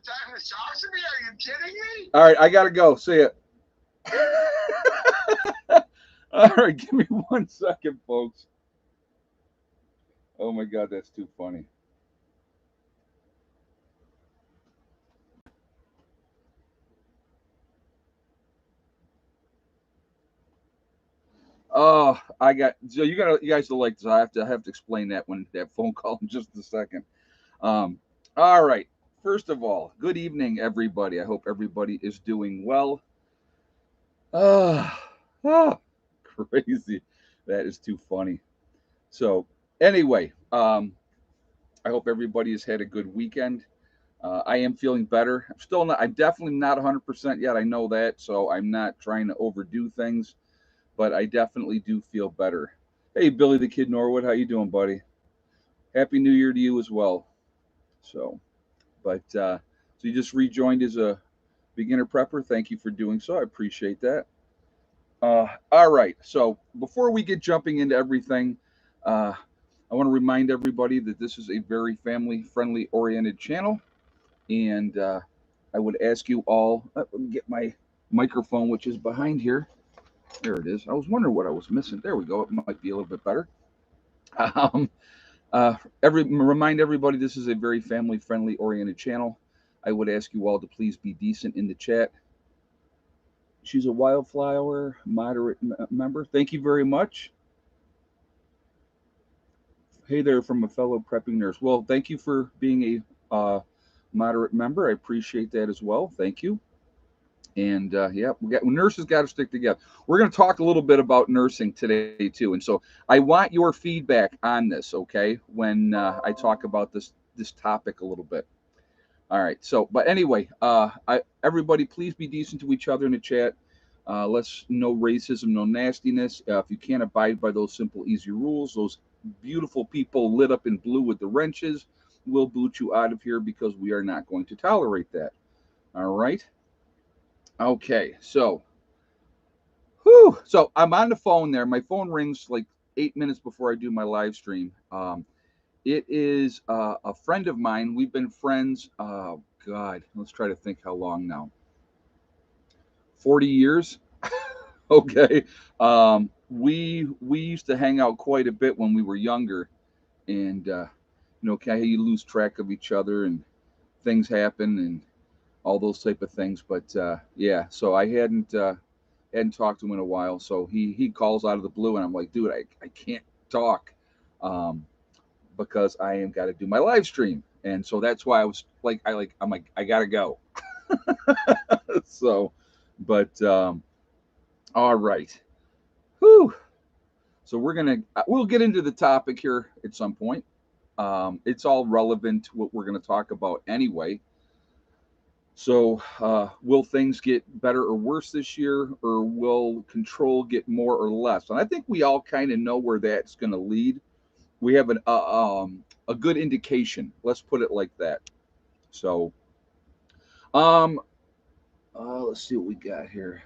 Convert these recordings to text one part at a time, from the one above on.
time to talk to me? Are you kidding me? All right, I gotta go. See it. All right, give me 1 second, folks. Oh my God, that's too funny. Oh, I got so you guys will like this. I have to explain that when that phone call in just a second. Um, all right. First of all, good evening, everybody. I hope everybody is doing well. Ah, ah, crazy. That is too funny. So, anyway, I hope everybody has had a good weekend. I am feeling better. I'm still not. I'm definitely not 100% yet. I know that, so I'm not trying to overdo things, but I definitely do feel better. Hey, Billy the Kid Norwood, how you doing, buddy? Happy New Year to you as well. So, so you just rejoined as a beginner prepper. Thank you for doing so. I appreciate that. All right. So before we get jumping into everything, uh, I want to remind everybody that this is a very family friendly oriented channel. And I would ask you all, let me get my microphone, which is behind here. There it is. I was wondering what I was missing. There we go. It might be a little bit better. Um, remind everybody this is a very family friendly oriented channel. I would ask you all to please be decent in the chat. She's a wildflower moderate member. Thank you very much. Hey there, from a fellow prepping nurse. Well, thank you for being a moderate member. I appreciate that as well. Thank you. And yeah, nurses got to stick together. We're going to talk a little bit about nursing today too, and so I want your feedback on this, okay? When I talk about this topic a little bit. All right. So, but anyway, everybody, please be decent to each other in the chat. Let's no racism, no nastiness. If you can't abide by those simple, easy rules, those beautiful people lit up in blue with the wrenches, we'll boot you out of here because we are not going to tolerate that. All right. Okay. So, whew, so I'm on the phone there. My phone rings like 8 minutes before I do my live stream. It is a friend of mine. We've been friends. God, let's try to think how long now. 40 years. Okay. We used to hang out quite a bit when we were younger, and kind of you lose track of each other, and things happen, and all those type of things. But yeah, so I hadn't talked to him in a while. So he calls out of the blue, and I'm like, dude, I can't talk. Um, because I am got to do my live stream, and so that's why I was like, I'm like, I gotta go. So, but all right, whew. So we'll get into the topic here at some point. It's all relevant to what we're gonna talk about anyway. So, will things get better or worse this year, or will control get more or less? And I think we all kind of know where that's going to lead. We have a good indication. Let's put it like that. So, um, let's see what we got here.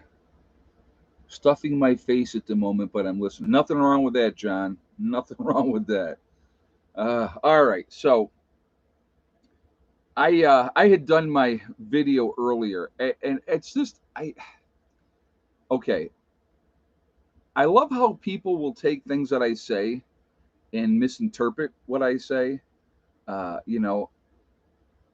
Stuffing my face at the moment, but I'm listening. Nothing wrong with that, John. Nothing wrong with that. All right. So I had done my video earlier, and it's just okay. I love how people will take things that I say and misinterpret what I say. Uh, you know,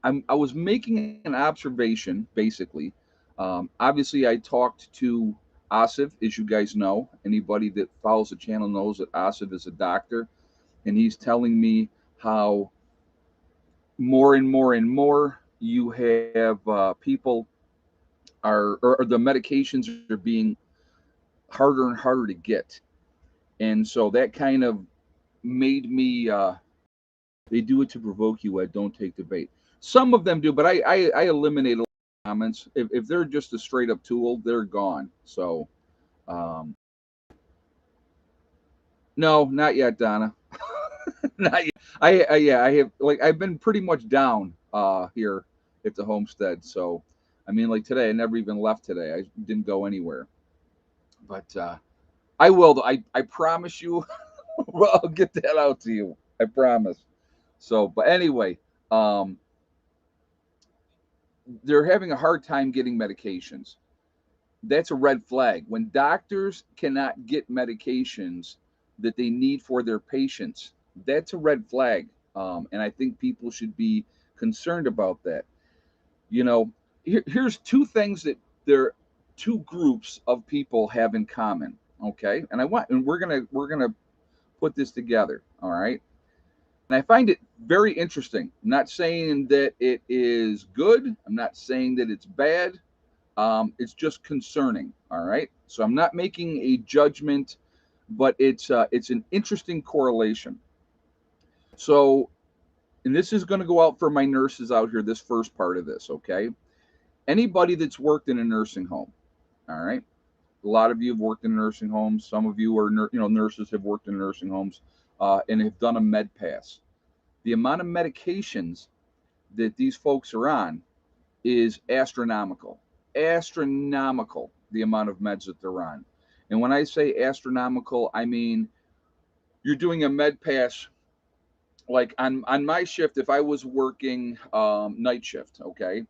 I was making an observation, basically. Obviously, I talked to Asif, as you guys know. Anybody that follows the channel knows that Asif is a doctor, and he's telling me how more and more and more you have people or the medications are being harder and harder to get, and so that kind of made me. They do it to provoke you. Ed. Don't take the bait. Some of them do, but I eliminate a lot of comments. If they're just a straight up tool, they're gone. So, um, no, not yet, Donna. Not yet. Yeah, I have like I've been pretty much down here at the homestead. So, I mean, like today, I never even left today. I didn't go anywhere. But I will. Though. I promise you, I'll get that out to you. I promise. So, but anyway, um, they're having a hard time getting medications. That's a red flag. When doctors cannot get medications that they need for their patients, that's a red flag. And I think people should be concerned about that. You know, here's two things that there two groups of people have in common. Okay, and we're gonna put this together. All right, and I find it very interesting. I'm not saying that it is good. I'm not saying that it's bad. It's just concerning. All right. So I'm not making a judgment, but it's an interesting correlation. So, and this is going to go out for my nurses out here. This first part of this, okay? Anybody that's worked in a nursing home, all right. A lot of you have worked in nursing homes. Some of you are, nurses have worked in nursing homes, and have done a med pass. The amount of medications that these folks are on is astronomical. Astronomical, the amount of meds that they're on. And when I say astronomical, I mean you're doing a med pass. Like on my shift, if I was working night shift, okay,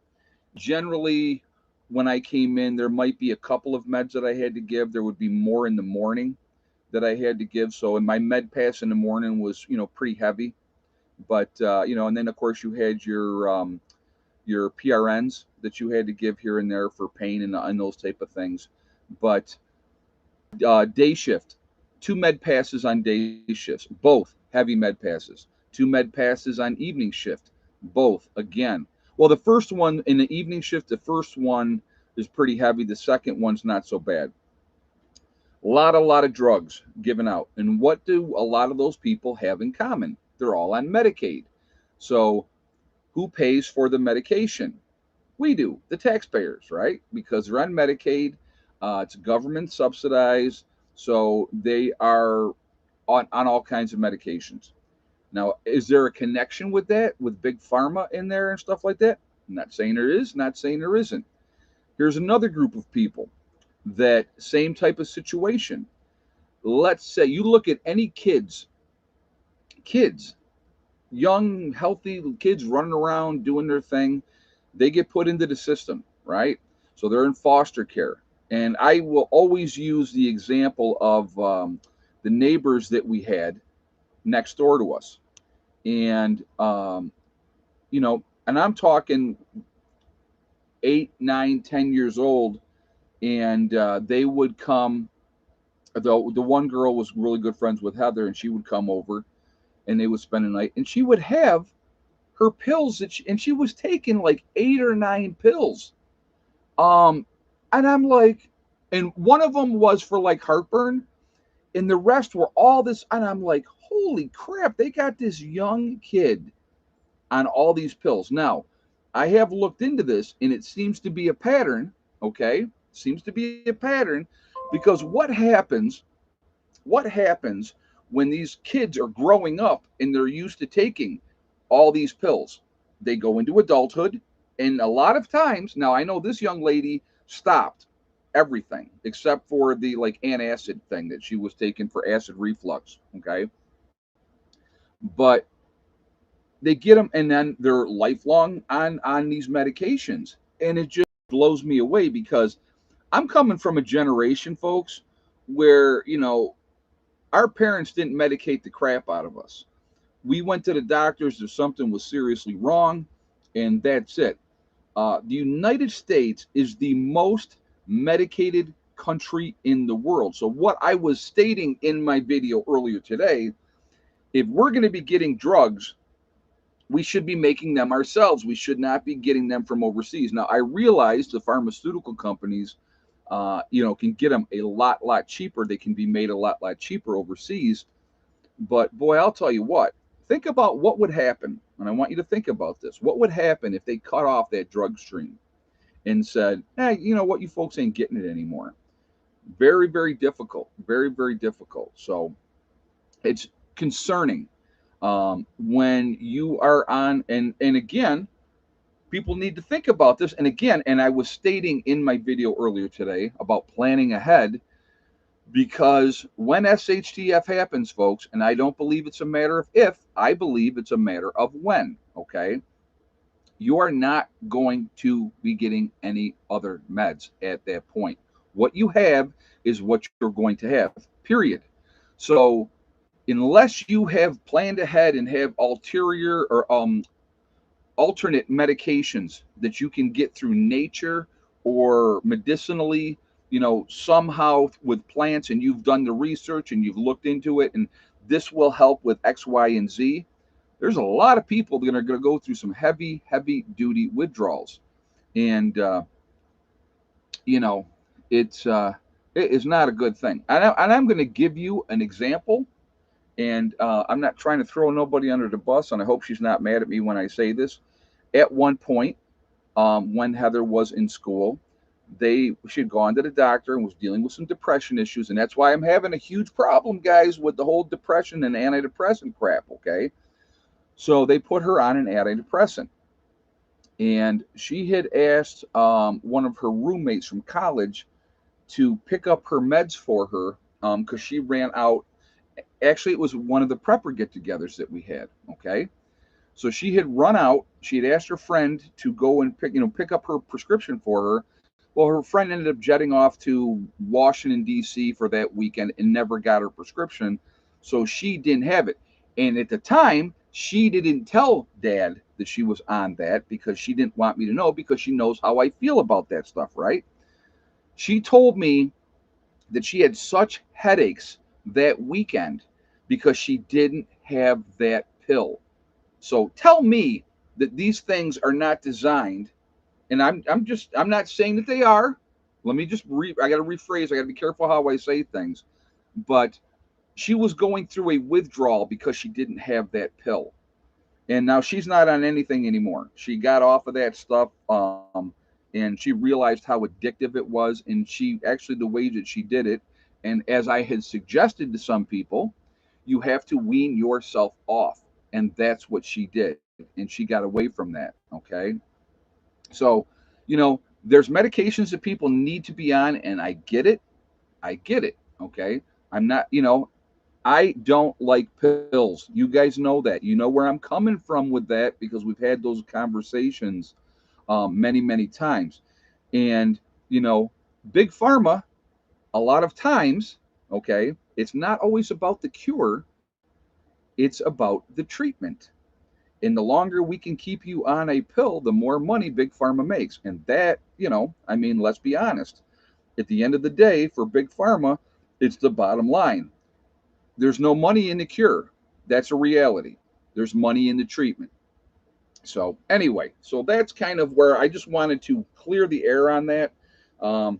generally when I came in, there might be a couple of meds that I had to give. There would be more in the morning that I had to give. So, and my med pass in the morning was, pretty heavy. But and then of course you had your PRNs that you had to give here and there for pain and those type of things. But day shift, two med passes on day shifts, both heavy med passes. Two med passes on evening shift, both again. Well, the first one in the evening shift, the first one is pretty heavy. The second one's not so bad. A lot of drugs given out. And what do a lot of those people have in common? They're all on Medicaid. So who pays for the medication? We do, the taxpayers, right? Because they're on Medicaid. It's government subsidized. So they are on all kinds of medications. Now, is there a connection with that, with big pharma in there and stuff like that? I'm not saying there is, not saying there isn't. Here's another group of people that same type of situation. Let's say you look at any kids, young, healthy kids running around doing their thing, they get put into the system, right? So they're in foster care. And I will always use the example of the neighbors that we had next door to us. And, and I'm talking 8, 9, 10 years old. And they would come. The one girl was really good friends with Heather, and she would come over and they would spend the night. And she would have her pills and she was taking like 8 or 9 pills. Um, and I'm like, and one of them was for like heartburn, and the rest were all this. And I'm like, holy crap, they got this young kid on all these pills. Now, I have looked into this, and it seems to be a pattern. Okay, seems to be a pattern, because what happens when these kids are growing up and they're used to taking all these pills? They go into adulthood, and a lot of times, now I know this young lady stopped everything except for the like antacid thing that she was taking for acid reflux. Okay, but they get them, and then they're lifelong on these medications, and it just blows me away because I'm coming from a generation, folks, where our parents didn't medicate the crap out of us. We went to the doctors if something was seriously wrong, and that's it. The United States is the most medicated country in the world. So what I was stating in my video earlier today, if we're going to be getting drugs, we should be making them ourselves. We should not be getting them from overseas. Now, I realize the pharmaceutical companies, can get them a lot cheaper. They can be made a lot cheaper overseas. But boy, I'll tell you what. Think about what would happen, and I want you to think about this. What would happen if they cut off that drug stream and said, "Hey, you know what? You folks ain't getting it anymore." Very, very difficult. Very, very difficult. So it's concerning when you are on, and again, people need to think about this. And again, and I was stating in my video earlier today about planning ahead, because when SHTF happens, folks, and I don't believe it's a matter of if, I believe it's a matter of when. Okay, you are not going to be getting any other meds at that point. What you have is what you're going to have, period. So, unless you have planned ahead and have ulterior or alternate medications that you can get through nature or medicinally, somehow with plants, and you've done the research and you've looked into it, and this will help with X, Y, and Z. There's a lot of people that are going to go through some heavy, heavy duty withdrawals, and you know, it's it is not a good thing. And I'm going to give you an example, and I'm not trying to throw nobody under the bus, and I hope she's not mad at me when I say this. At one point, when Heather was in school, she had gone to the doctor and was dealing with some depression issues, and that's why I'm having a huge problem, guys, with the whole depression and antidepressant crap. Okay, so they put her on an antidepressant, and she had asked one of her roommates from college to pick up her meds for her because she ran out. Actually, it was one of the prepper get-togethers that we had. Okay, so she had run out. She had asked her friend to go and pick up her prescription for her. Well, her friend ended up jetting off to Washington D.C. for that weekend and never got her prescription, so she didn't have it. And at the time, she didn't tell Dad that she was on that because she didn't want me to know, because she knows how I feel about that stuff, right? She told me that she had such headaches that weekend because she didn't have that pill. So tell me that these things are not designed, and I'm not saying that they are. Let me just I got to rephrase. I got to be careful how I say things. But she was going through a withdrawal because she didn't have that pill, and now she's not on anything anymore. She got off of that stuff, and she realized how addictive it was, and she actually, the way that she did it, and as I had suggested to some people, you have to wean yourself off, and that's what she did, and she got away from that. Okay, so there's medications that people need to be on, and I get it. I get it. Okay, I'm not. I don't like pills. You guys know that. You know where I'm coming from with that because we've had those conversations many, many times. And, you know, big pharma, a lot of times, okay, it's not always about the cure, it's about the treatment. And the longer we can keep you on a pill, the more money big pharma makes. And that, I mean, let's be honest. At the end of the day, for big pharma, it's the bottom line. There's no money in the cure. That's a reality. There's money in the treatment. So anyway, so that's kind of where I just wanted to clear the air on that. But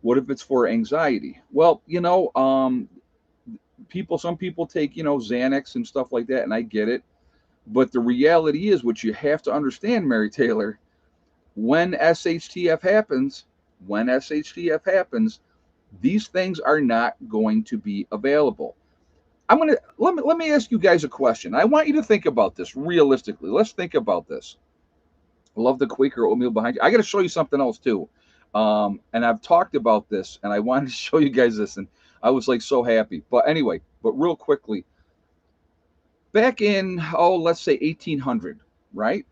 what if it's for anxiety? Well, some people take, Xanax and stuff like that, and I get it. But the reality is, what you have to understand, Mary Taylor, when SHTF happens, when SHTF happens, these things are not going to be available. Let me ask you guys a question. I want you to think about this realistically. Let's think about this. I love the Quaker oatmeal behind you. I got to show you something else too. And I've talked about this, and I wanted to show you guys this, and I was like so happy. But anyway, but real quickly, back in let's say 1800, right?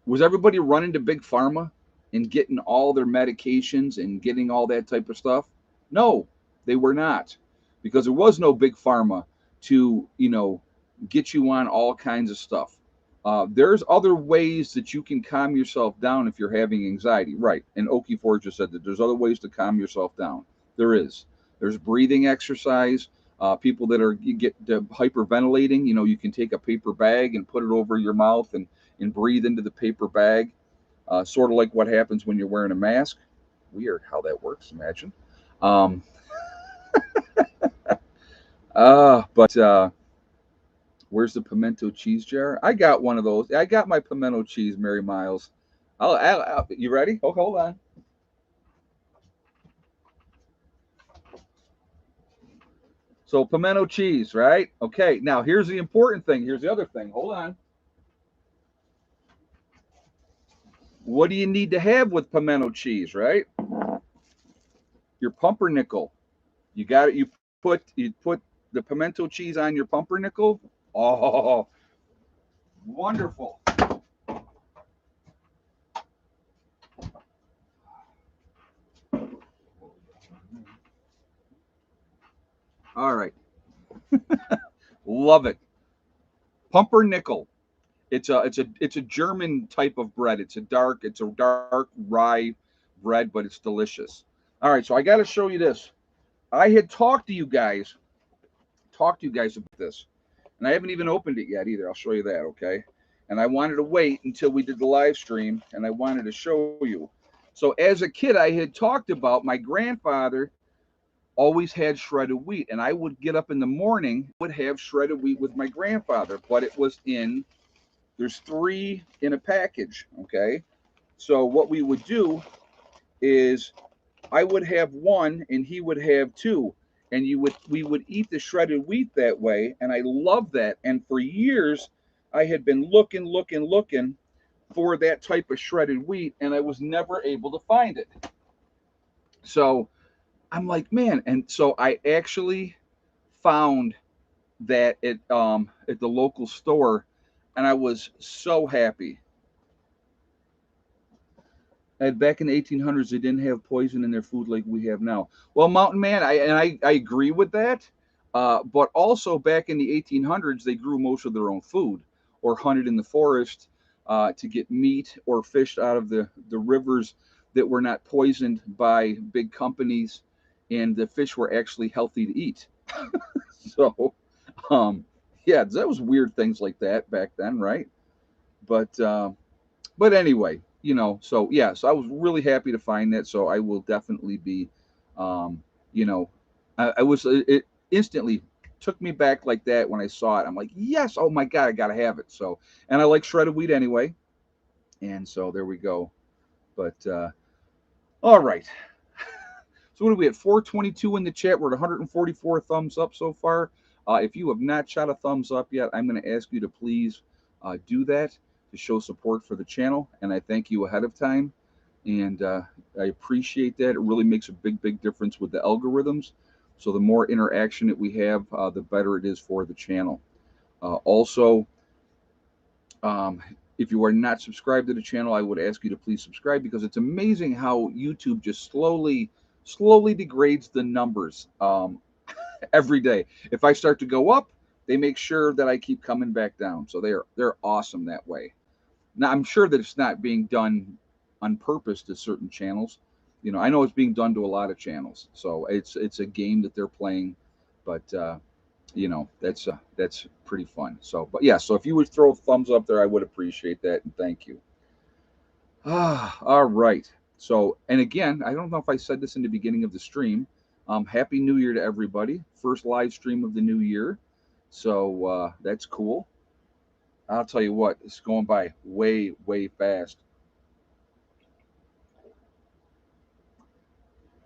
Was everybody running to big pharma and getting all their medications and getting all that type of stuff? No, they were not, because there was no big pharma to get you on all kinds of stuff. There's other ways that you can calm yourself down if you're having anxiety, right? And Okie Ford just said that there's other ways to calm yourself down. There is. There's breathing exercise. People that are you get hyperventilating, you can take a paper bag and put it over your mouth and breathe into the paper bag, sort of like what happens when you're wearing a mask. Weird how that works. Imagine. Um, but where's the pimento cheese jar? I got one of those. I got my pimento cheese, Mary Miles. You ready? Oh, hold on. So pimento cheese, right? Okay. Now here's the important thing. Here's the other thing. Hold on. What do you need to have with pimento cheese, right? Your pumpernickel. You got it. You put the pimento cheese on your pumpernickel. Oh, wonderful. All right. Love it. Pumpernickel. It's a German type of bread. It's a dark rye bread, but it's delicious. All right, so I got to show you this. I had talked to you guys about this, and I haven't even opened it yet either. I'll show you that, okay? And I wanted to wait until we did the live stream, and I wanted to show you. So as a kid, I had talked about my grandfather always had shredded wheat, and I would get up in the morning, would have shredded wheat with my grandfather, but it was there's 3 in a package, okay? So what we would do is I would have 1 and he would have 2, and we would eat the shredded wheat that way, and I love that. And for years I had been looking for that type of shredded wheat, and I was never able to find it. So I'm like, man, and so I actually found that at the local store, and I was so happy. And back in the 1800s, they didn't have poison in their food like we have now. Well, Mountain Man, I agree with that. But also back in the 1800s, they grew most of their own food or hunted in the forest to get meat or fished out of the rivers that were not poisoned by big companies, and the fish were actually healthy to eat. So, um, yeah, that was weird things like that back then, right? But but anyway, so yeah, so I was really happy to find that. So I will definitely be, um, you know, I was it instantly took me back like that when I saw it. I'm like, yes, oh my god, I gotta have it. So, and I like shredded wheat anyway, and so there we go. But all right. So what are we at? 422 in the chat. We're at 144 thumbs up so far. If you have not shot a thumbs up yet, I'm going to ask you to please do that to show support for the channel, and I thank you ahead of time. And I appreciate that. It really makes a big difference with the algorithms. So the more interaction that we have, the better it is for the channel. Also, um, if you are not subscribed to the channel, I would ask you to please subscribe, because it's amazing how YouTube just slowly degrades the numbers every day. If I start to go up, they make sure that I keep coming back down. So they're awesome that way. Now I'm sure that it's not being done on purpose to certain channels. I know it's being done to a lot of channels. So it's a game that they're playing, but that's pretty fun. So, but yeah, so if you would throw a thumbs up there, I would appreciate that, and thank you. All right. So, and again, I don't know if I said this in the beginning of the stream. Happy New Year to everybody. First live stream of the new year. So that's cool. I'll tell you what, it's going by way fast.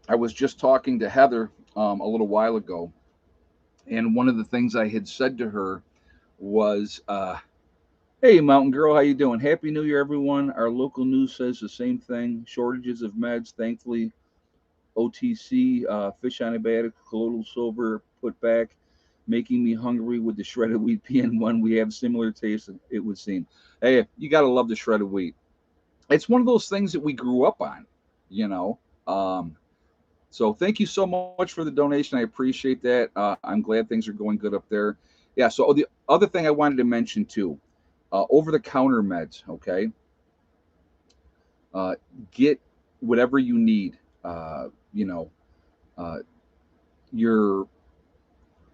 I was just talking to Heather a little while ago, and one of the things I had said to her was, "Hey, Mountain Girl, how you doing? Happy New Year, everyone. Our local news says the same thing. Shortages of meds, thankfully. OTC, fish antibiotic, colloidal silver put back, making me hungry with the shredded wheat PN1. We have similar taste, it would seem." Hey, you got to love the shredded wheat. It's one of those things that we grew up on, you know. Um, so thank you so much for the donation. I appreciate that. I'm glad things are going good up there. Yeah. So the other thing I wanted to mention too, over the counter meds. Okay, uh, get whatever you need. You know, uh, your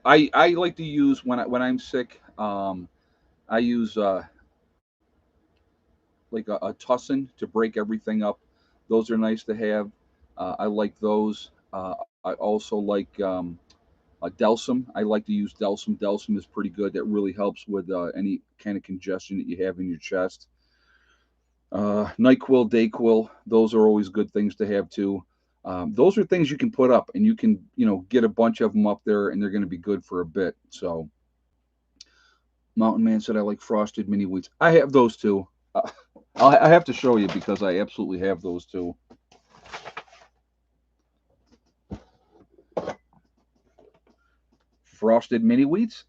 I like to use when I'm sick. I use like a tussin to break everything up. Those are nice to have. I like those. I also like Delsum. I like to use Delsum. Delsum is pretty good. That really helps with any kind of congestion that you have in your chest. Nyquil, Dayquil, those are always good things to have too. Those are things you can put up, and you can get a bunch of them up there, and they're going to be good for a bit. So Mountain Man said I like frosted mini wheats. I have those too. I have to show you because I absolutely have those too. Frosted mini wheats.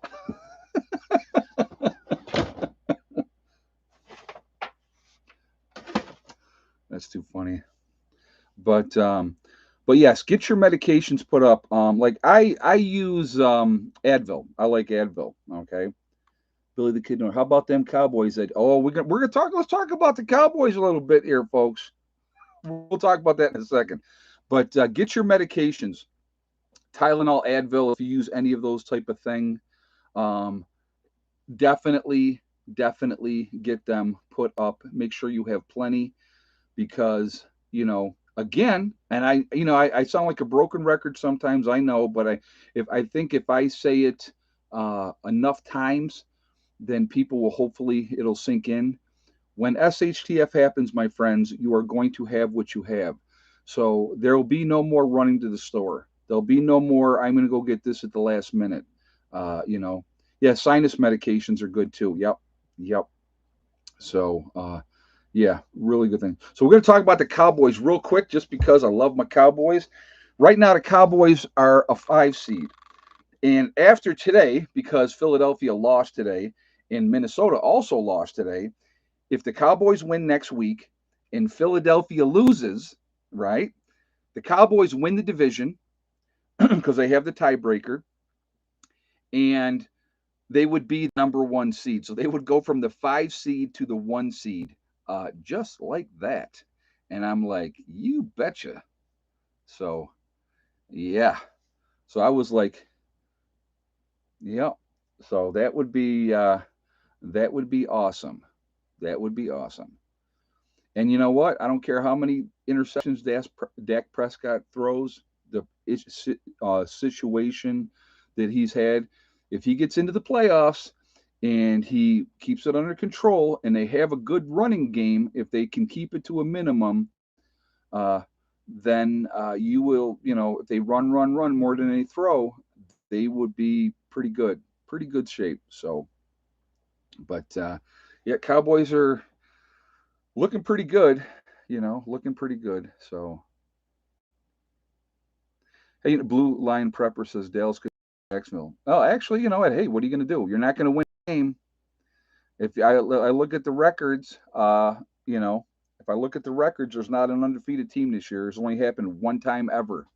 That's too funny. But yes, get your medications put up. Like I use Advil. I like Advil. Okay, Billy the Kid. How about them Cowboys? That we're gonna talk. Let's talk about the Cowboys a little bit here, folks. We'll talk about that in a second. But get your medications. Tylenol, Advil. If you use any of those type of thing, um, definitely, definitely get them put up. Make sure you have plenty because again, and I sound like a broken record sometimes, I know, but I think if I say it enough times, then people will, hopefully it'll sink in. When SHTF happens, my friends, you are going to have what you have. So there will be no more running to the store. There'll be no more, I'm going to go get this at the last minute. Yeah, sinus medications are good too. Yep. Yep. So yeah, really good thing. So we're going to talk about the Cowboys real quick, just because I love my Cowboys. Right now, the Cowboys are a 5 seed, and after today, because Philadelphia lost today and Minnesota also lost today, if the Cowboys win next week and Philadelphia loses, right, the Cowboys win the division because they have the tiebreaker, and they would be number 1 seed. So they would go from the 5 seed to the 1 seed, just like that. And I'm like, you betcha. So yeah. So I was like, yeah. So that would be awesome. That would be awesome. And you know what? I don't care how many interceptions Dak Prescott throws, the situation that he's had. If he gets into the playoffs and he keeps it under control and they have a good running game, if they can keep it to a minimum, then you will, if they run more than they throw, they would be pretty good shape. So, but yeah, Cowboys are looking pretty good, looking pretty good. So, hey, Blue Line Prepper says Dallas could Jacksonville. Oh, actually, you know what? Hey, what are you going to do? You're not going to win the game. If I look at the records, if I look at the records, there's not an undefeated team this year. It's only happened one time ever,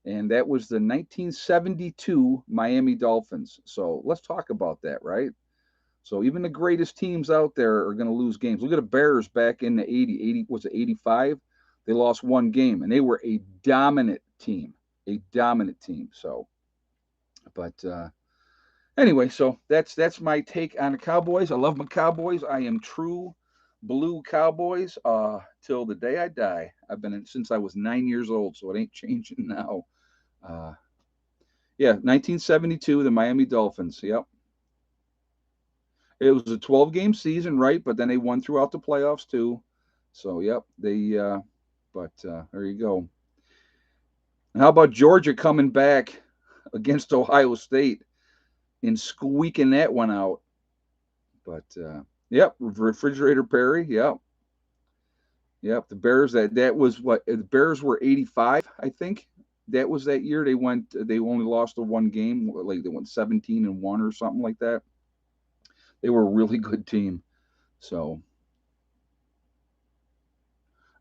and that was the 1972 Miami Dolphins. So let's talk about that, right? So even the greatest teams out there are going to lose games. Look at the Bears back in the 80 was it 85? They lost one game, and they were a dominant team, So, but anyway, so that's my take on the Cowboys. I love my Cowboys. I am true blue Cowboys till the day I die. I've been in since I was 9 years old, so it ain't changing now. Uh, yeah, 1972, the Miami Dolphins. Yep. It was a 12-game season, right? But then they won throughout the playoffs too. So, yep, but there you go. And how about Georgia coming back against Ohio State and squeaking that one out? But yep, Refrigerator Perry. Yep, yep. The Bears. That was what the Bears were 85, I think. That was that year. They went. They only lost the one game. Like they went 17-1 or something like that. They were a really good team. So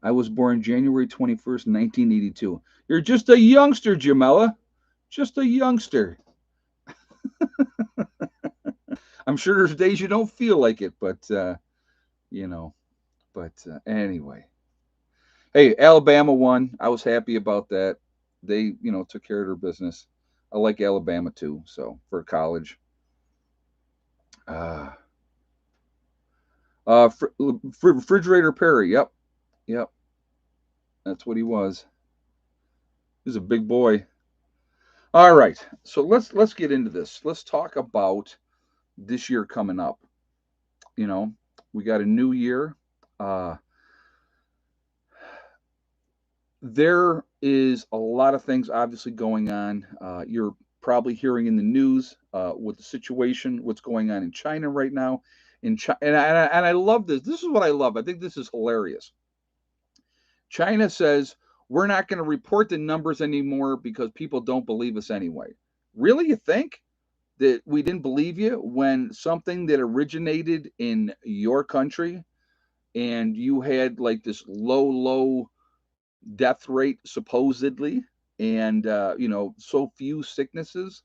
I was born January 21st, 1982. You're just a youngster, Jamela. Just a youngster. I'm sure there's days you don't feel like it, but you know. But anyway, hey, Alabama won. I was happy about that. They, took care of their business. I like Alabama too. So for college, uh, Refrigerator Perry. Yep, yep. That's what he was. He was a big boy. All right, so let's get into this. Let's talk about this year coming up. You know, we got a new year. Uh, there is a lot of things obviously going on. You're probably hearing in the news with the situation, what's going on in China right now. In China, and I love this. This is what I love. I think this is hilarious. China says we're not going to report the numbers anymore because people don't believe us anyway. Really, you think that we didn't believe you when something that originated in your country and you had like this low death rate supposedly, and so few sicknesses,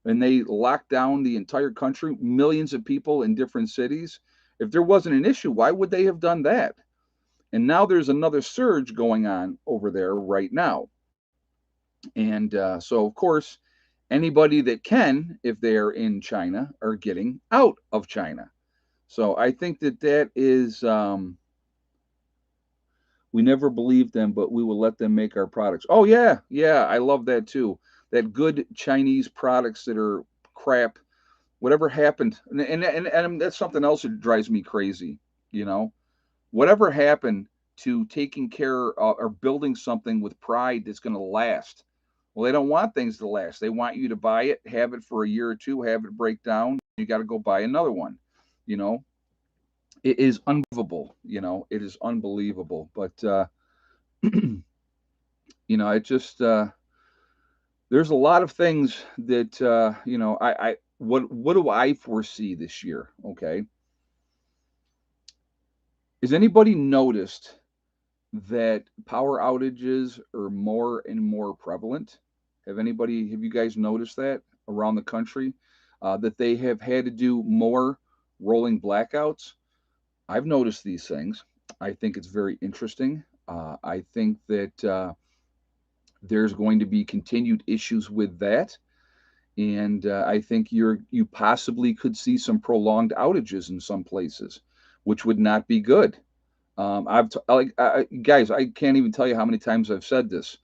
and they locked down the entire country, millions of people in different cities. If there wasn't an issue, why would they have done that? And now there's another surge going on over there right now. And so, of course, anybody that can, if they're in China, are getting out of China. So I think that that is, we never believed them, but we will let them make our products. Oh, yeah. Yeah. I love that too. That good Chinese products that are crap, whatever happened. And that's something else that drives me crazy, you know? Whatever happened to taking care or building something with pride that's going to last? Well, they don't want things to last. They want you to buy it, have it for a year or two, have it break down. You got to go buy another one. You know, it is unbelievable. It is unbelievable. But it just there's a lot of things that I what do I foresee this year? Okay, has anybody noticed that power outages are more and more prevalent? Have you guys noticed that around the country? That they have had to do more rolling blackouts? I've noticed these things. I think it's very interesting. I think that there's going to be continued issues with that. And I think you possibly could see some prolonged outages in some places, which would not be good. Guys, I can't even tell you how many times I've said this,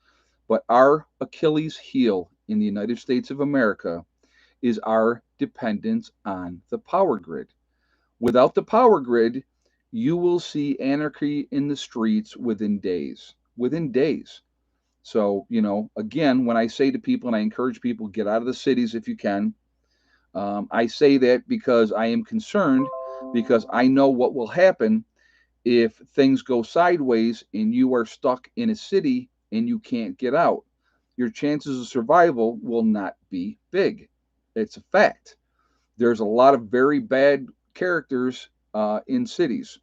but our Achilles heel in the United States of America is our dependence on the power grid. Without the power grid, you will see anarchy in the streets within days. Within days. So, again, when I say to people and I encourage people, get out of the cities if you can, I say that because I am concerned, because I know what will happen if things go sideways and you are stuck in a city and you can't get out. Your chances of survival will not be big. It's a fact. There's a lot of very bad characters in cities.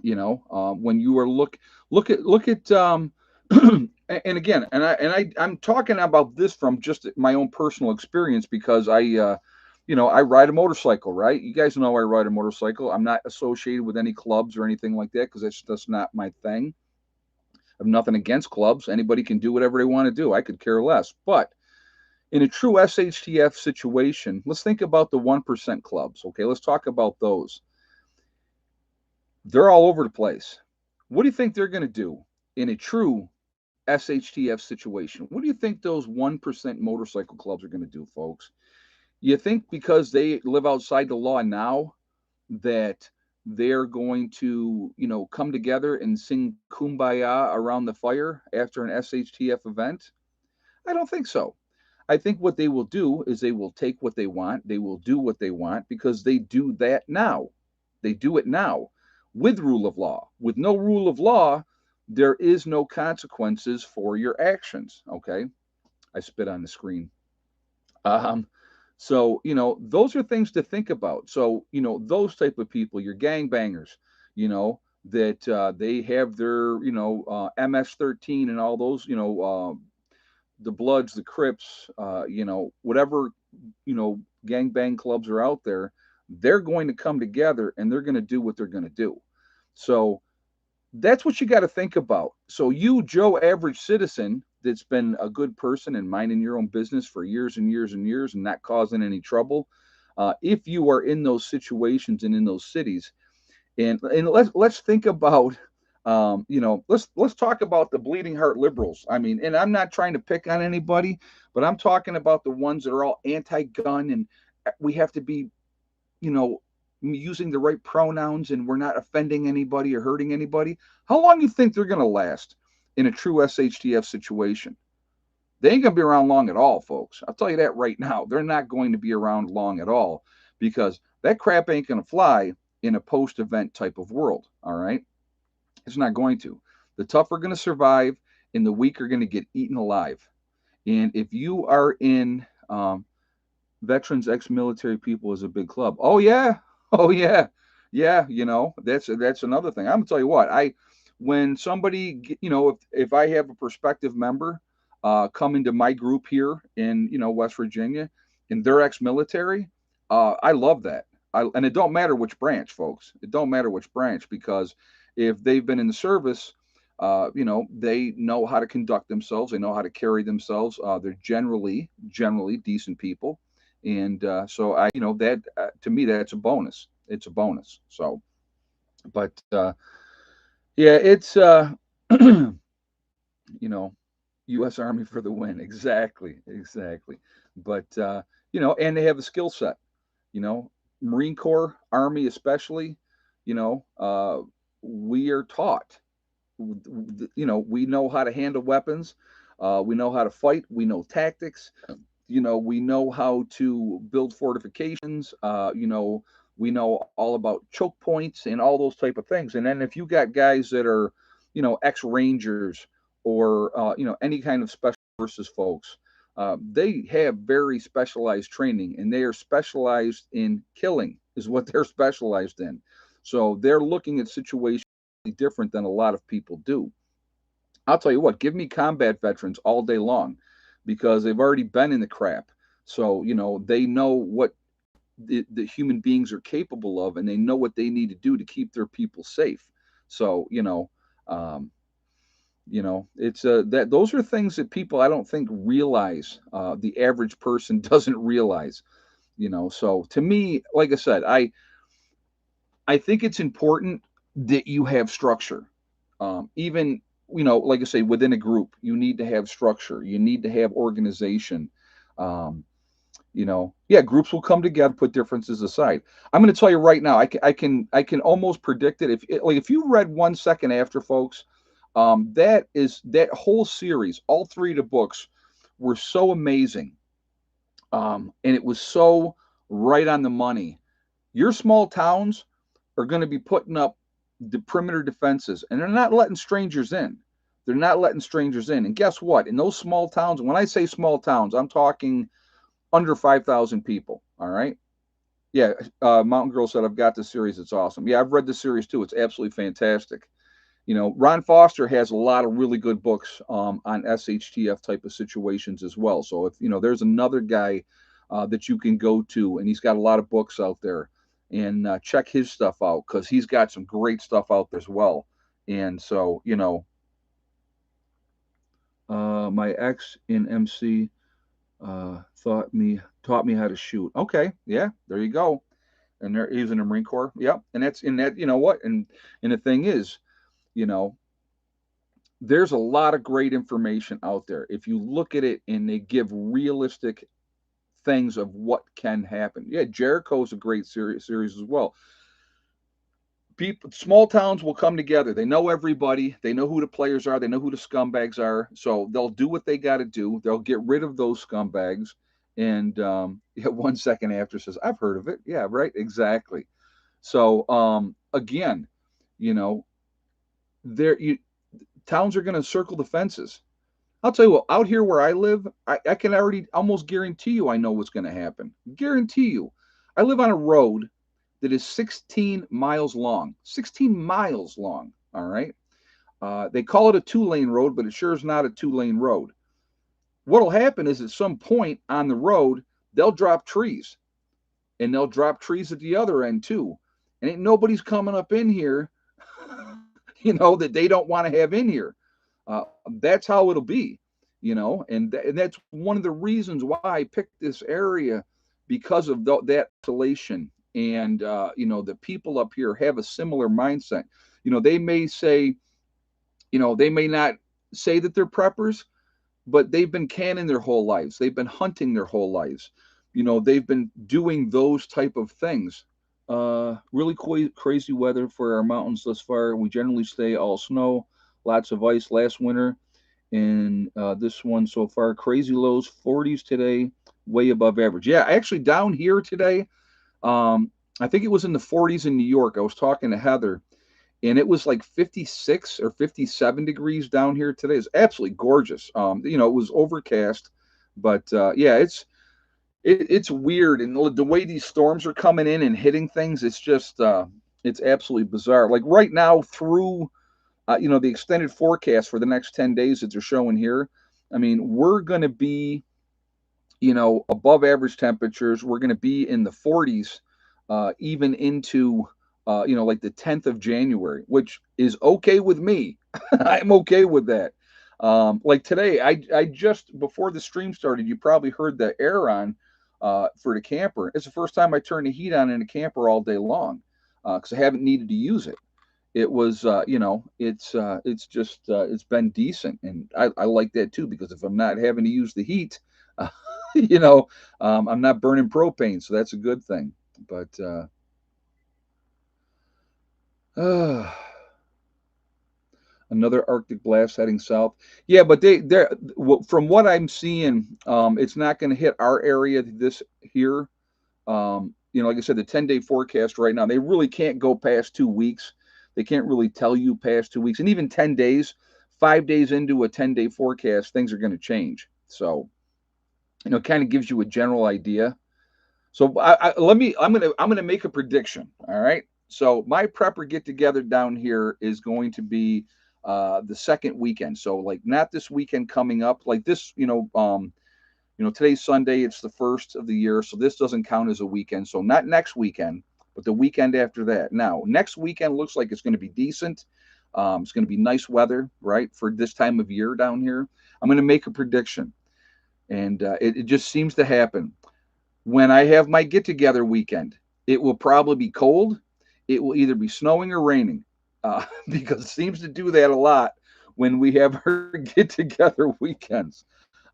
When you are look at and again, I'm talking about this from just my own personal experience because I ride a motorcycle, right? You guys know I ride a motorcycle. I'm not associated with any clubs or anything like that because that's not my thing. I have nothing against clubs. Anybody can do whatever they want to do. I could care less. But in a true SHTF situation, let's think about the 1% clubs. Okay, let's talk about those. They're all over the place. What do you think they're going to do in a true SHTF situation? What do you think those 1% motorcycle clubs are going to do, folks? You think because they live outside the law now that they're going to, come together and sing kumbaya around the fire after an SHTF event? I don't think so. I think what they will do is they will take what they want, they will do what they want because they do that now. They do it now with rule of law. With no rule of law, there is no consequences for your actions. Okay. I spit on the screen. Um, so, those are things to think about. So, those type of people, your gangbangers, that they have their, MS-13 and all those, the Bloods, the Crips, whatever, gangbang clubs are out there, they're going to come together and they're going to do what they're going to do. So that's what you got to think about. So you, Joe, average citizen that's been a good person and minding your own business for years and years and years and not causing any trouble, if you are in those situations and in those cities, and let's think about let's talk about the bleeding heart liberals. I mean, and I'm not trying to pick on anybody, but I'm talking about the ones that are all anti-gun and we have to be, you know using the right pronouns and we're not offending anybody or hurting anybody. How long do you think they're going to last in a true SHTF situation? They ain't going to be around long at all, folks. I'll tell you that right now. They're not going to be around long at all because that crap ain't going to fly in a post-event type of world. All right, it's not going to. The tough are going to survive and the weak are going to get eaten alive. And if you are in veterans, ex-military people is a big club. Oh yeah, oh yeah. Yeah, that's another thing. I'm gonna tell you what, when somebody, if I have a prospective member come into my group here in, West Virginia, and they're ex-military, I love that. And it don't matter which branch, folks. It don't matter which branch, because if they've been in the service, they know how to conduct themselves. They know how to carry themselves. They're generally decent people, and so that to me, that's a bonus. It's a bonus. So, but yeah, it's you know, U.S. Army for the win. Exactly, exactly. But and they have a skill set. You know, Marine Corps, Army especially. You know, we are taught. We know how to handle weapons. We know how to fight. We know tactics. We know how to build fortifications. We know all about choke points and all those type of things. And then if you got guys that are, ex-rangers, or any kind of special forces folks, they have very specialized training, and they are specialized in killing is what they're specialized in. So they're looking at situations different than a lot of people do. I'll tell you what, give me combat veterans all day long, because they've already been in the crap. So, they know what the human beings are capable of, and they know what they need to do to keep their people safe. So, um, it's that those are things that people, I don't think, realize. The average person doesn't realize. So to me, like I said, I think it's important that you have structure. Even, like I say, within a group, you need to have structure. You need to have organization. Um, yeah, groups will come together, put differences aside. I'm going to tell you right now, I can almost predict it. If you read 1 Second After, folks, that whole series, all three of the books were so amazing, and it was so right on the money. Your small towns are going to be putting up the perimeter defenses, and they're not letting strangers in. They're not letting strangers in. And guess what? In those small towns, when I say small towns, I'm talking under 5,000 people. All right. Yeah. Mountain Girl said, I've got the series. It's awesome. Yeah, I've read the series too. It's absolutely fantastic. Ron Foster has a lot of really good books on SHTF type of situations as well. So if there's another guy that you can go to, and he's got a lot of books out there, and check his stuff out, because he's got some great stuff out there as well. And so my ex in MC taught me how to shoot. Okay, yeah, there you go. And there he's in the Marine Corps. Yep, and that's in that. You know what? And the thing is, you know there's a lot of great information out there if you look at it, and they give realistic things of what can happen. Yeah, Jericho is a great series as well. People, small towns will come together. They know everybody. They know who the players are. They know who the scumbags are. So they'll do what they got to do. They'll get rid of those scumbags. And yeah, 1 Second After says, I've heard of it. Yeah, right. Exactly. So again, you know, there you towns are going to circle the fences. I'll tell you what, out here where I live, I can already almost guarantee you I know what's going to happen. Guarantee you. I live on a road that is 16 miles long. 16 miles long. All right. They call it a 2-lane road, but it sure is not a 2-lane road. What'll happen is at some point on the road, they'll drop trees, and they'll drop trees at the other end too. And ain't nobody's coming up in here, that they don't want to have in here. That's how it'll be, and that's one of the reasons why I picked this area, because of that isolation. And the people up here have a similar mindset. They may say, they may not say that they're preppers, but they've been canning their whole lives. They've been hunting their whole lives. They've been doing those type of things. Really crazy weather for our mountains thus far. We generally stay all snow, lots of ice last winter, and this one so far, crazy lows, 40s today, way above average. Yeah, actually down here today, I think it was in the 40s in New York. I was talking to Heather, and it was like 56 or 57 degrees down here today. It's absolutely gorgeous. It was overcast, but yeah, it's weird, and the way these storms are coming in and hitting things, it's just It's absolutely bizarre. Like right now, through the extended forecast for the next 10 days that they're showing here. I mean, we're going to be, above average temperatures. We're going to be in the 40s, even into, like the 10th of January, which is okay with me. I'm okay with that. Like today, I just before the stream started, you probably heard the air on for the camper. It's the first time I turned the heat on in a camper all day long because I haven't needed to use it. It was, it's just it's been decent, and I like that too because if I'm not having to use the heat, uh, you know, I'm not burning propane, so that's a good thing. But uh, another Arctic blast heading south. Yeah, but they're from what I'm seeing, it's not going to hit our area this here. Like I said, the 10-day forecast right now, they really can't go past 2 weeks. They can't really tell you past 2 weeks. And even 10 days, 5 days into a 10-day forecast, things are going to change. So, it kind of gives you a general idea. So I'm gonna make a prediction. All right. So my prepper get together down here is going to be the second weekend. So like not this weekend coming up, like this, today's Sunday, it's the first of the year, so this doesn't count as a weekend. So not next weekend, but the weekend after that. Now, next weekend looks like it's going to be decent. It's going to be nice weather, right, for this time of year down here. I'm going to make a prediction, and it just seems to happen. When I have my get together weekend, it will probably be cold. It will either be snowing or raining because it seems to do that a lot when we have our get together weekends.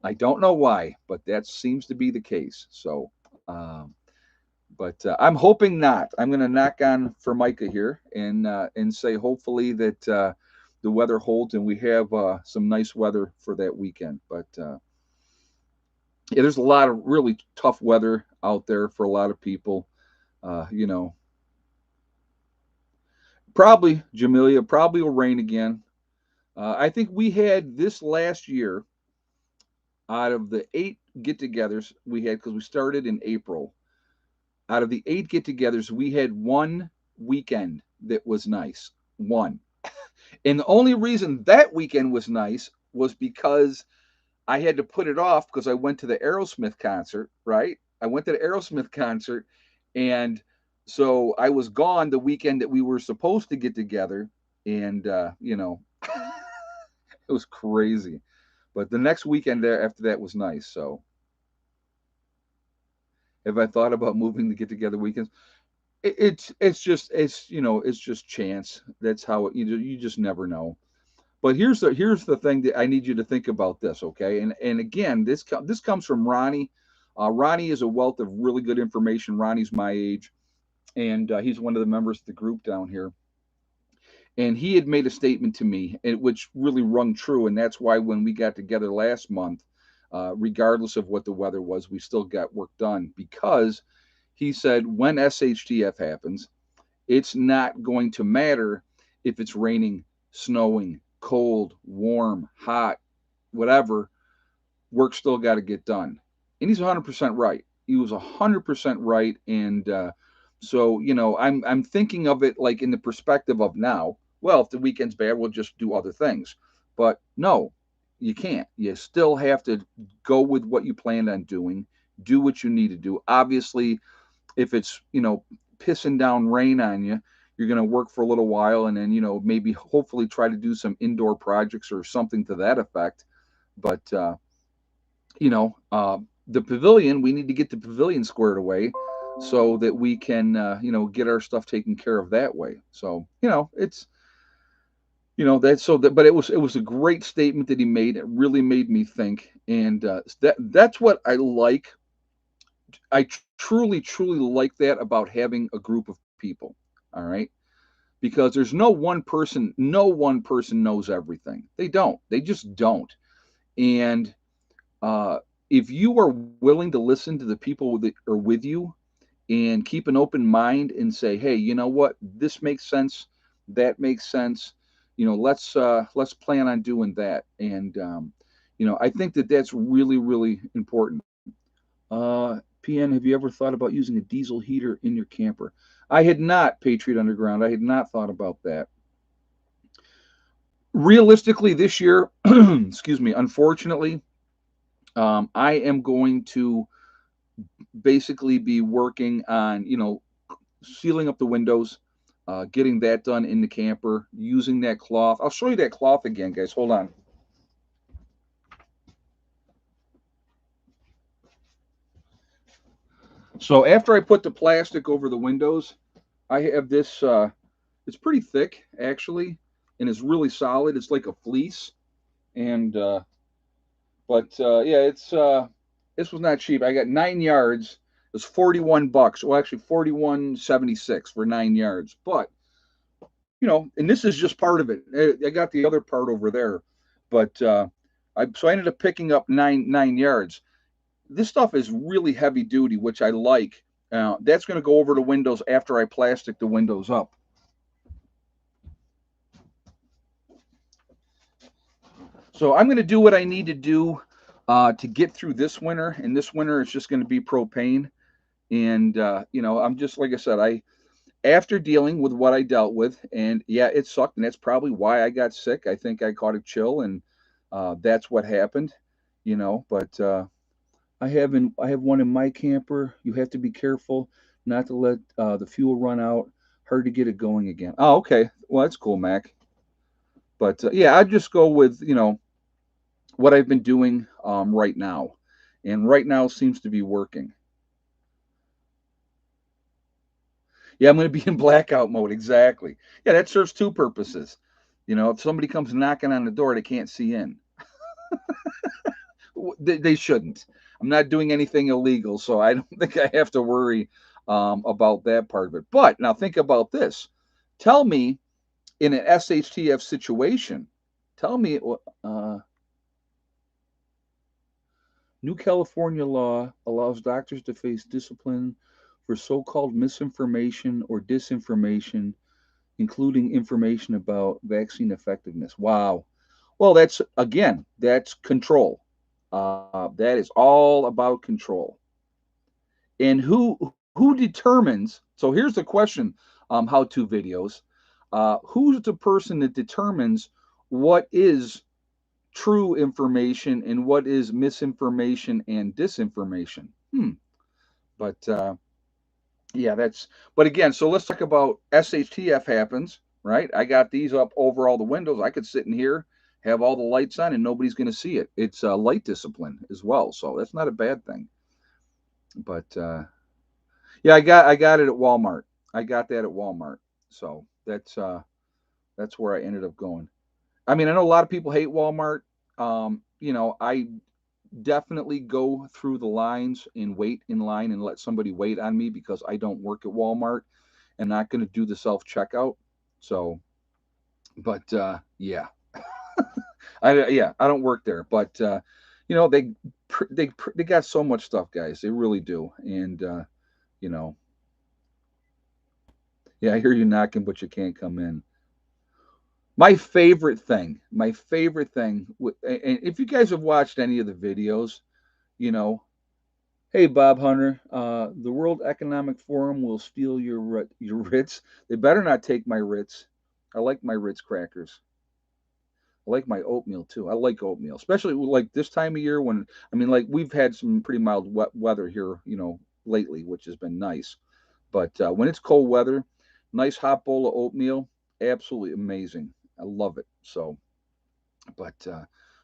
I don't know why, but that seems to be the case. So, but I'm hoping not. I'm going to knock on Formica here and say hopefully that the weather holds and we have some nice weather for that weekend. But yeah, there's a lot of really tough weather out there for a lot of people. Uh, you know, probably Jamelia probably will rain again. I think we had this last year out of the 8 get-togethers we had because we started in April. Out of the 8 get-togethers, we had one weekend that was nice. One, and the only reason that weekend was nice was because I had to put it off because I went to the Aerosmith concert, right? I went to the Aerosmith concert, and so I was gone the weekend that we were supposed to get together, and it was crazy. But the next weekend there after that was nice. So, have I thought about moving to get together weekends? It's just chance. That's how you just never know. But here's the thing that I need you to think about this, okay? And again, this comes from Ronnie. Ronnie is a wealth of really good information. Ronnie's my age, and he's one of the members of the group down here. And he had made a statement to me, which really rung true. And that's why when we got together last month, regardless of what the weather was, we still got work done because he said when SHTF happens, it's not going to matter if it's raining, snowing, cold, warm, hot, whatever, work still got to get done. And he's 100% right. He was 100% right. And so, I'm thinking of it like in the perspective of now. Well, if the weekend's bad, we'll just do other things. But no, you can't. You still have to go with what you planned on doing, do what you need to do. Obviously, if it's, pissing down rain on you, you're going to work for a little while and then, maybe hopefully try to do some indoor projects or something to that effect. But, you know, uh, the pavilion, we need to get the pavilion squared away so that we can, get our stuff taken care of that way. So, it's, that's so that, but it was a great statement that he made. It really made me think. And that's what I like. I truly, truly like that about having a group of people. All right. Because there's no one person knows everything. They don't. They just don't. And uh, if you are willing to listen to the people that are with you and keep an open mind and say, hey, you know what, this makes sense, that makes sense. Let's plan on doing that. And I think that that's really, really important. PN, have you ever thought about using a diesel heater in your camper? I had not, Patriot Underground. I had not thought about that. Realistically, this year, excuse me, unfortunately, I am going to basically be working on, sealing up the windows, getting that done in the camper, using that cloth. I'll show you that cloth again, guys. Hold on. So after I put the plastic over the windows, I have this. It's pretty thick actually, and it's really solid. It's like a fleece, and yeah, this was not cheap. I got 9 yards. It was $41. Well, actually 41.76 for 9 yards. But and this is just part of it. I got the other part over there, but I ended up picking up nine yards. This stuff is really heavy duty, which I like. That's going to go over the windows after I plastic the windows up. So I'm going to do what I need to do to get through this winter, and this winter is just going to be propane. And I'm just like I said, after dealing with what I dealt with, and yeah, it sucked, and that's probably why I got sick. I think I caught a chill, and that's what happened. But I have one in my camper. You have to be careful not to let the fuel run out. Hard to get it going again. Oh, okay. Well, that's cool, Mac. But yeah, I'd just go with what I've been doing right now, and right now seems to be working. Yeah, I'm going to be in blackout mode. Exactly. Yeah, that serves two purposes. If somebody comes knocking on the door, they can't see in. They shouldn't. I'm not doing anything illegal, so I don't think I have to worry about that part of it. But now think about this. Tell me, in an SHTF situation, tell me, New California law allows doctors to face discipline for so-called misinformation or disinformation, including information about vaccine effectiveness. Wow. Well, that's control. That is all about control. And who determines? So here's the question: how-to videos. Who's the person that determines what is true information and what is misinformation and disinformation? But yeah, that's. But again, so let's talk about SHTF happens, right? I got these up over all the windows. I could sit in here, have all the lights on, and nobody's going to see it. It's light discipline as well, so that's not a bad thing. But yeah, I got it at Walmart. I got that at Walmart, so that's where I ended up going. I mean, I know a lot of people hate Walmart. I definitely go through the lines and wait in line and let somebody wait on me because I don't work at Walmart and not going to do the self checkout. So, but yeah, I don't work there, but they got so much stuff, guys. They really do, and you know, yeah, I hear you knocking, but you can't come in. My favorite thing, and if you guys have watched any of the videos, you know, hey, Bob Hunter, the World Economic Forum will steal your Ritz. They better not take my Ritz. I like my Ritz crackers. I like my oatmeal too. I like oatmeal, especially like this time of year when I mean, like we've had some pretty mild wet weather here, lately, which has been nice. But when it's cold weather, nice hot bowl of oatmeal, absolutely amazing. I love it. So what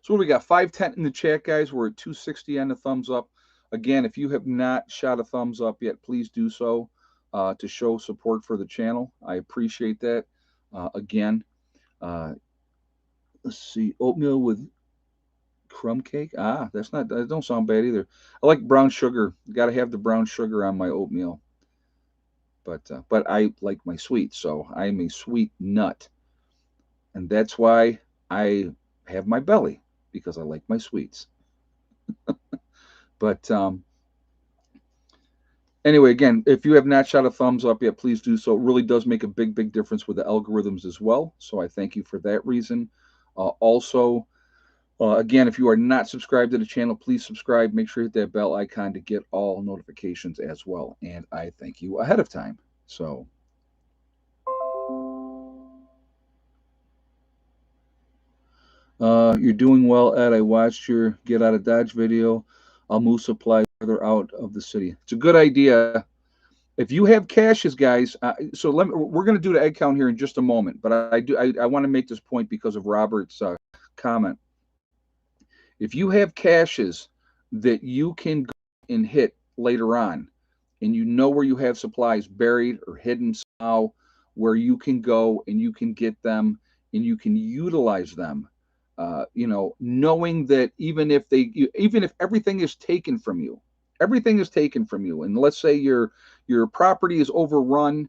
do we got? 510 in the chat, guys. We're at 260 on the thumbs up. Again, if you have not shot a thumbs up yet, please do so to show support for the channel. I appreciate that. Again, uh, let's see, oatmeal with crumb cake. That don't sound bad either. I like brown sugar. Got to have the brown sugar on my oatmeal. But I like my sweets, so I'm a sweet nut, and that's why I have my belly because I like my sweets. But anyway, again, if you have not shot a thumbs up yet, please do so. It really does make a big, big difference with the algorithms as well. So I thank you for that reason. Also, Again, if you are not subscribed to the channel, please subscribe. Make sure you hit that bell icon to get all notifications as well. And I thank you ahead of time. So, you're doing well, Ed. I watched your Get Out of Dodge video. I'll move supplies further out of the city. It's a good idea. If you have caches, guys, we're going to do the egg count here in just a moment. But I want to make this point because of Robert's comment. If you have caches that you can go and hit later on, and you know where you have supplies buried or hidden somehow, where you can go and you can get them and you can utilize them, knowing that even if everything is taken from you, and let's say your property is overrun,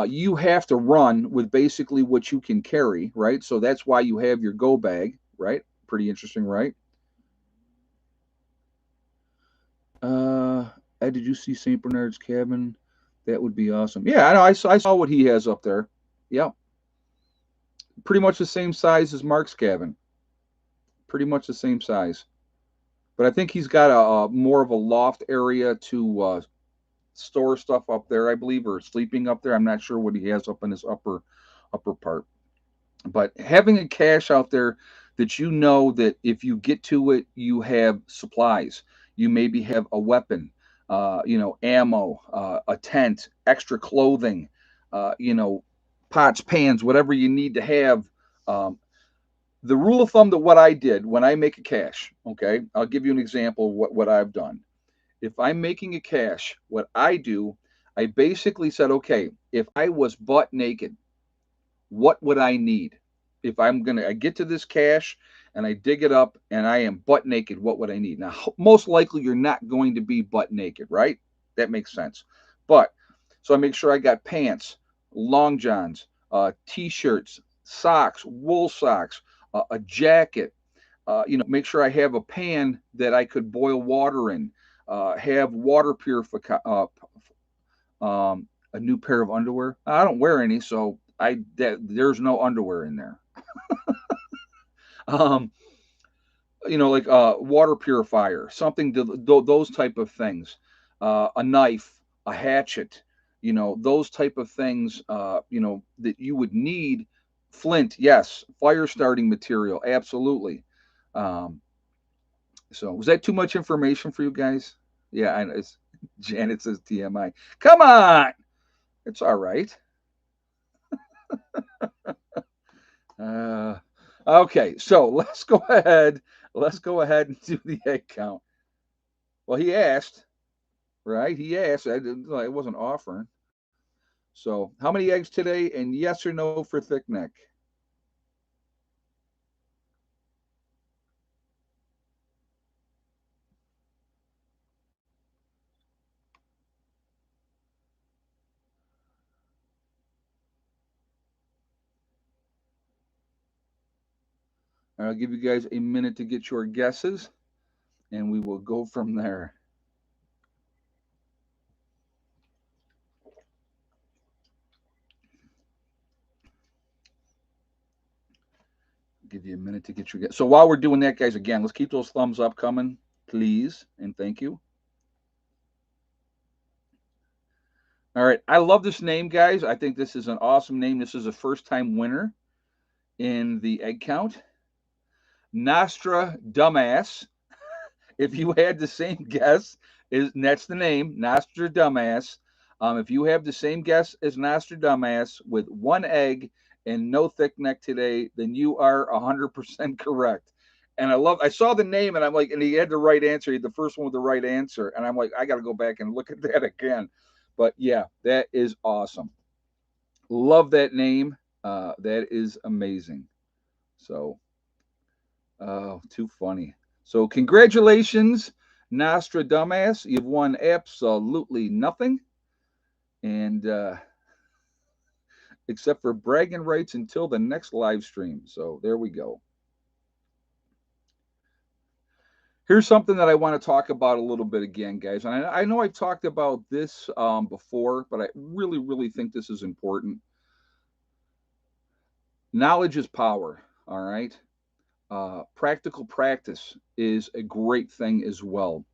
you have to run with basically what you can carry, right? So that's why you have your go bag, right? Pretty interesting, right? Ed, did you see St. Bernard's cabin? That would be awesome. Yeah, I know. I saw what he has up there. Yeah, pretty much the same size as Mark's cabin. Pretty much the same size. But I think he's got a more of a loft area to store stuff up there, I believe, or sleeping up there. I'm not sure what he has up in his upper part. But having a cache out there that you know that if you get to it, you have supplies. You maybe have a weapon, ammo, a tent, extra clothing, pots, pans, whatever you need to have. Um, the rule of thumb that what I did when I make a cache, okay, I'll give you an example of what I've done. If I'm making a cache, what I do, I basically said, okay, if I was butt naked, what would I need? If I get to this cache and I dig it up and I am butt naked, what would I need? Now, most likely you're not going to be butt naked, right? That makes sense. But so I make sure I got pants, long johns, t-shirts, socks, wool socks, a jacket. Make sure I have a pan that I could boil water in. Have water purification. A new pair of underwear. I don't wear any, so there's no underwear in there. um, like water purifier, something those type of things. A knife, a hatchet, those type of things. That you would need. Flint, yes. Fire starting material, absolutely. Um, so was that too much information for you guys? Yeah, it's Janet says TMI. Come on, it's all right. Uh, okay, so let's go ahead. Let's go ahead and do the egg count. Well, he asked, right? He asked. I wasn't offering. So, how many eggs today? And yes or no for thick neck? I'll give you guys a minute to get your guesses, and we will go from there. Give you a minute to get your guess. So while we're doing that, guys, again, let's keep those thumbs up coming, please, and thank you. All right, I love this name, guys. I think this is an awesome name. This is a first-time winner in the egg count. Nostra Dumbass. If you had the same guess, that's the name, Nostra Dumbass. If you have the same guess as Nostra Dumbass with one egg and no thick neck today, then you are 100% correct. And I saw the name and I'm like, and he had the right answer. He had the first one with the right answer. And I'm like, I got to go back and look at that again. But yeah, that is awesome. Love that name. That is amazing. So, oh, too funny. So, congratulations, Nostradamus. You've won absolutely nothing. And except for bragging rights until the next live stream. So, there we go. Here's something that I want to talk about a little bit again, guys. And I know I've talked about this before, but I really, really think this is important. Knowledge is power. All right. practical practice is a great thing as well.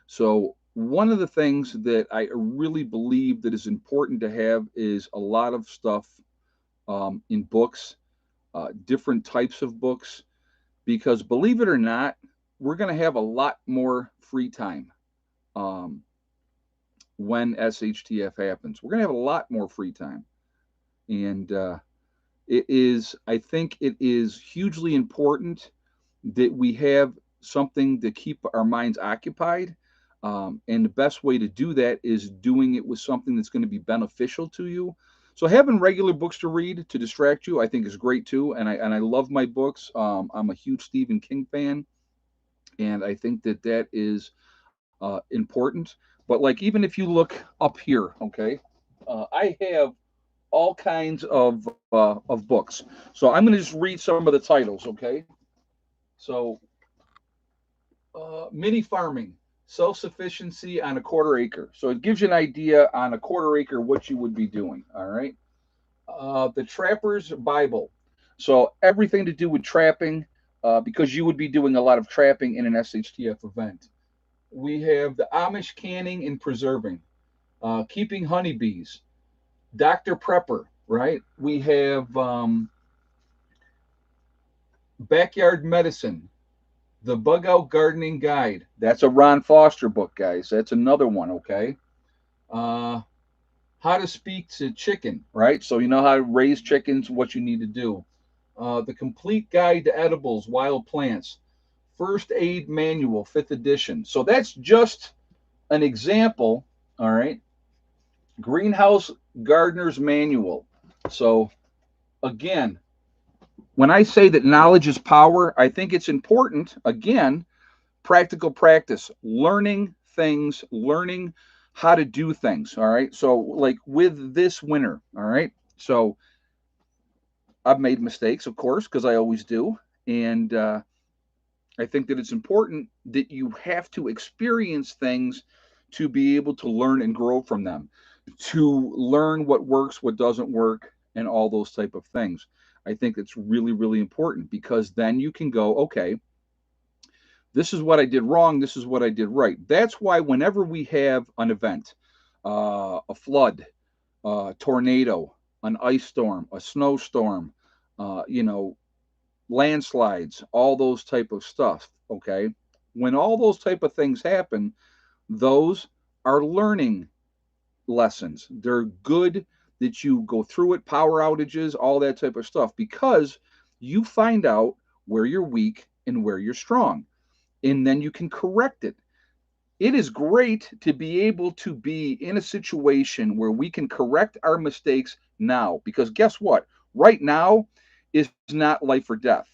So one of the things that I really believe that is important to have is a lot of stuff in books, different types of books, because believe it or not, we're going to have a lot more free time um, when SHTF happens. We're going to have a lot more free time. And I think it is hugely important that we have something to keep our minds occupied. And the best way to do that is doing it with something that's going to be beneficial to you. So having regular books to read to distract you, I think is great too. And I love my books. I'm a huge Stephen King fan, and I think that that is important. But like even if you look up here, okay, I have all kinds of books. So I'm going to just read some of the titles, okay? So mini farming, self sufficiency on a quarter acre. So it gives you an idea on a quarter acre what you would be doing. All right. The Trapper's Bible. So everything to do with trapping, because you would be doing a lot of trapping in an SHTF event. We have the Amish canning and preserving, keeping honeybees, Dr. Prepper, right? We have backyard medicine, the Bug Out Gardening Guide. That's a Ron Foster book, guys. That's another one, okay? Uh, how to speak to chicken, right? So you know how to raise chickens, what you need to do. The Complete Guide to Edibles, Wild Plants, First Aid Manual, 5th edition. So that's just an example, all right? Greenhouse Gardener's Manual. So again, when I say that knowledge is power, I think it's important, again, practical practice, learning things, learning how to do things. All right. So, like with this winter, all right. So, I've made mistakes, of course, because I always do. And I think that it's important that you have to experience things to be able to learn and grow from them, to learn what works, what doesn't work, and all those type of things. I think it's really, really important because then you can go, okay, this is what I did wrong. This is what I did right. That's why whenever we have an event, a flood, a tornado, an ice storm, a snowstorm, you know, landslides, all those type of stuff. Okay, when all those type of things happen, those are learning lessons. They're good that you go through it, power outages, all that type of stuff, because you find out where you're weak and where you're strong, and then you can correct it. It is great to be able to be in a situation where we can correct our mistakes now, because guess what? Right now is not life or death.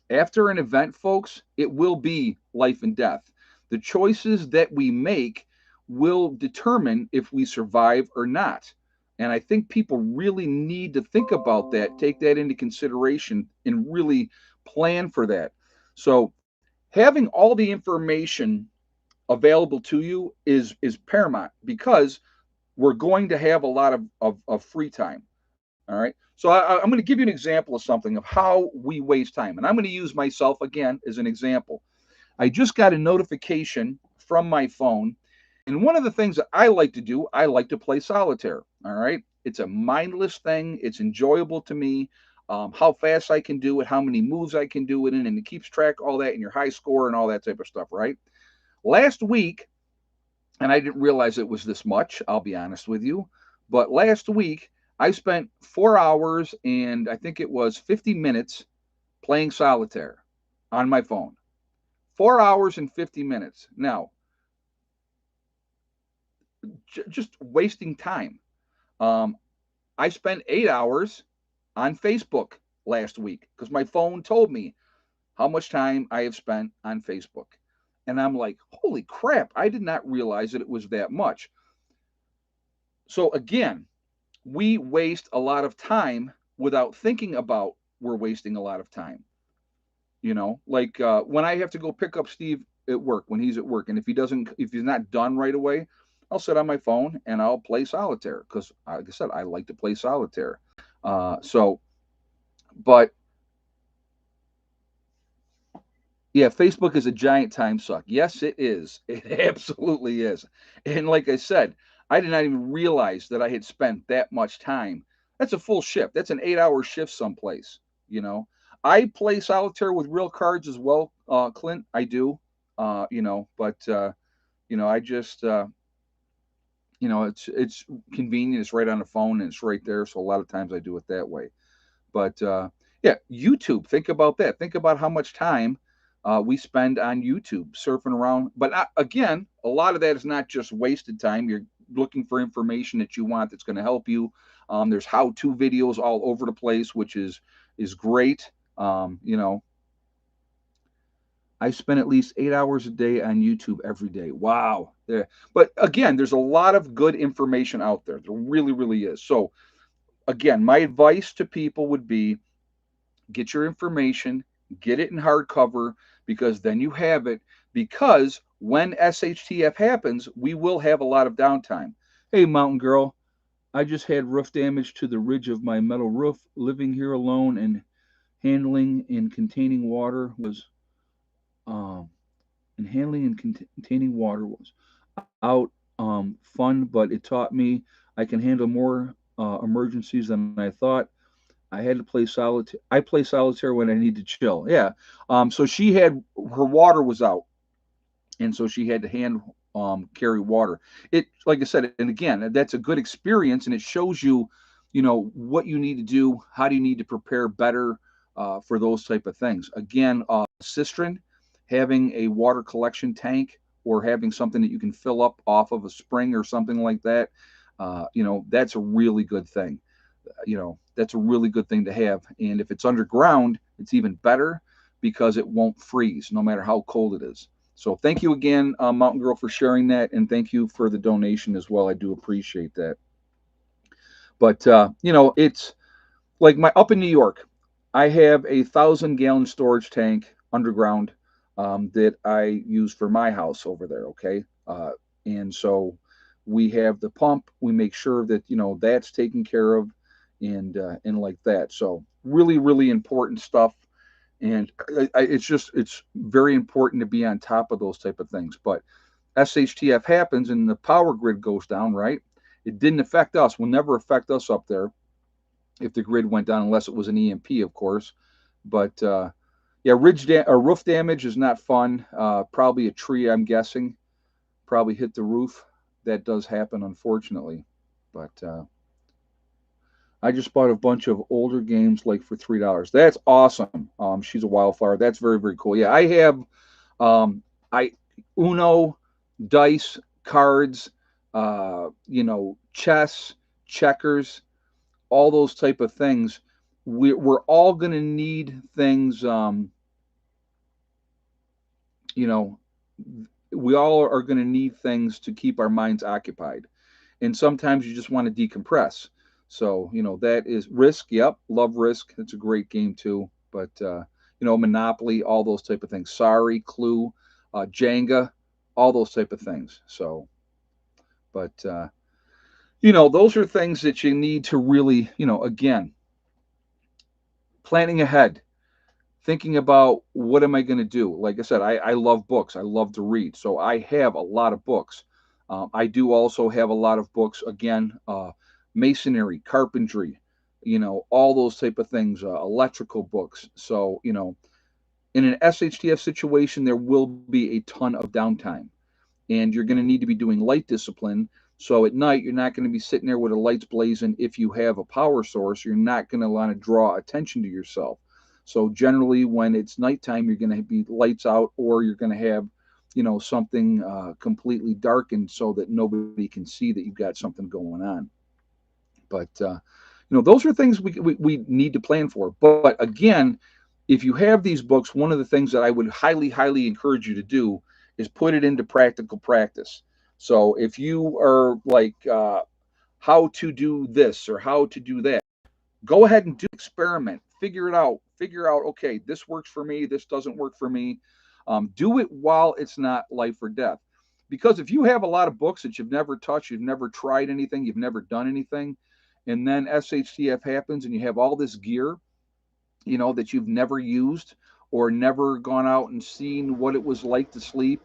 After an event, folks, it will be life and death. The choices that we make will determine if we survive or not. And I think people really need to think about that, take that into consideration, and really plan for that. So, having all the information available to you is paramount because we're going to have a lot of free time. All right. So I'm going to give you an example of something of how we waste time. And I'm going to use myself again as an example. I just got a notification from my phone. And one of the things that I like to do, I like to play solitaire. All right. It's a mindless thing. It's enjoyable to me. How fast I can do it, how many moves I can do it in, and it keeps track all that in your high score and all that type of stuff, right? Last week, and I didn't realize it was this much, I'll be honest with you, but last week I spent 4 hours and I think it was 50 minutes playing solitaire on my phone. 4 hours and 50 minutes. Now, just wasting time. Um, I spent 8 hours on Facebook last week because my phone told me how much time I have spent on Facebook. And I'm like, holy crap, I did not realize that it was that much. So again, we waste a lot of time without thinking about we're wasting a lot of time. You know, like when I have to go pick up Steve at work when he's at work, and if he's not done right away, I'll sit on my phone and I'll play solitaire because, like I said, I like to play solitaire. So, but Yeah, Facebook is a giant time suck. Yes, it is. It absolutely is. And like I said, I did not even realize that I had spent that much time. That's a full shift. That's an 8-hour shift someplace. You know, I play solitaire with real cards as well, Clint. I do. But I just it's convenient. It's right on the phone and it's right there. So a lot of times I do it that way. But yeah, YouTube. Think about that. Think about how much time we spend on YouTube surfing around. But again, a lot of that is not just wasted time. You're looking for information that you want that's going to help you. There's how-to videos all over the place, which is great. I spend at least 8 hours a day on YouTube every day. Wow. There. But again, there's a lot of good information out there. There really, really is. So again, my advice to people would be get your information, get it in hardcover, because then you have it. Because when SHTF happens, we will have a lot of downtime. Hey, Mountain Girl, I just had roof damage to the ridge of my metal roof. Living here alone and handling and containing water was um, containing water was out fun, but it taught me I can handle more emergencies than I thought. I had to play solitaire. I play solitaire when I need to chill. Yeah. So she had her water was out, and so she had to hand carry water. It, like I said, and again, that's a good experience, and it shows you, what you need to do. How do you need to prepare better for those type of things? Again, cistern, having a water collection tank, or having something that you can fill up off of a spring or something like that. That's a really good thing. That's a really good thing to have. And if it's underground, it's even better because it won't freeze no matter how cold it is. So thank you again, Mountain Girl, for sharing that, and thank you for the donation as well. I do appreciate that. But it's like my up in New York, I have a 1,000-gallon storage tank underground that I use for my house over there. Okay, and so we have the pump. We make sure that that's taken care of, and like that. So really, really important stuff. And it's very important to be on top of those type of things. But SHTF happens and the power grid goes down, right? It didn't affect us. Will never affect us up there if the grid went down, unless it was an EMP, of course. But yeah, or roof damage is not fun. Probably a tree, I'm guessing, probably hit the roof. That does happen, unfortunately. But I just bought a bunch of older games like for $3. That's awesome. She's a wildflower. That's very, very cool. Yeah, I have I Uno, dice, cards, chess, checkers, all those type of things. We're all going to need things. You know, we all are going to need things to keep our minds occupied, and sometimes you just want to decompress. So that is Risk. Yep, love Risk. It's a great game too. But Monopoly, all those type of things. Sorry, Clue, Jenga, all those type of things. So, but those are things that you need to really, again, planning ahead, thinking about what am I going to do. Like I said, I love books. I love to read, so I have a lot of books. I do also have a lot of books. Again, masonry, carpentry, all those type of things. Electrical books. So in an SHTF situation, there will be a ton of downtime, and you're going to need to be doing light discipline. So at night, you're not going to be sitting there with the lights blazing. If you have a power source, you're not going to want to draw attention to yourself. So generally, when it's nighttime, you're going to be lights out, or you're going to have, something completely darkened so that nobody can see that you've got something going on. But those are things we need to plan for. But again, if you have these books, one of the things that I would highly, highly encourage you to do is put it into practical practice. So if you are like how to do this or how to do that, go ahead and do experiment, figure it out, okay, this works for me, this doesn't work for me. Do it while it's not life or death. Because if you have a lot of books that you've never touched, you've never tried anything, you've never done anything, and then SHTF happens and you have all this gear, that you've never used, or never gone out and seen what it was like to sleep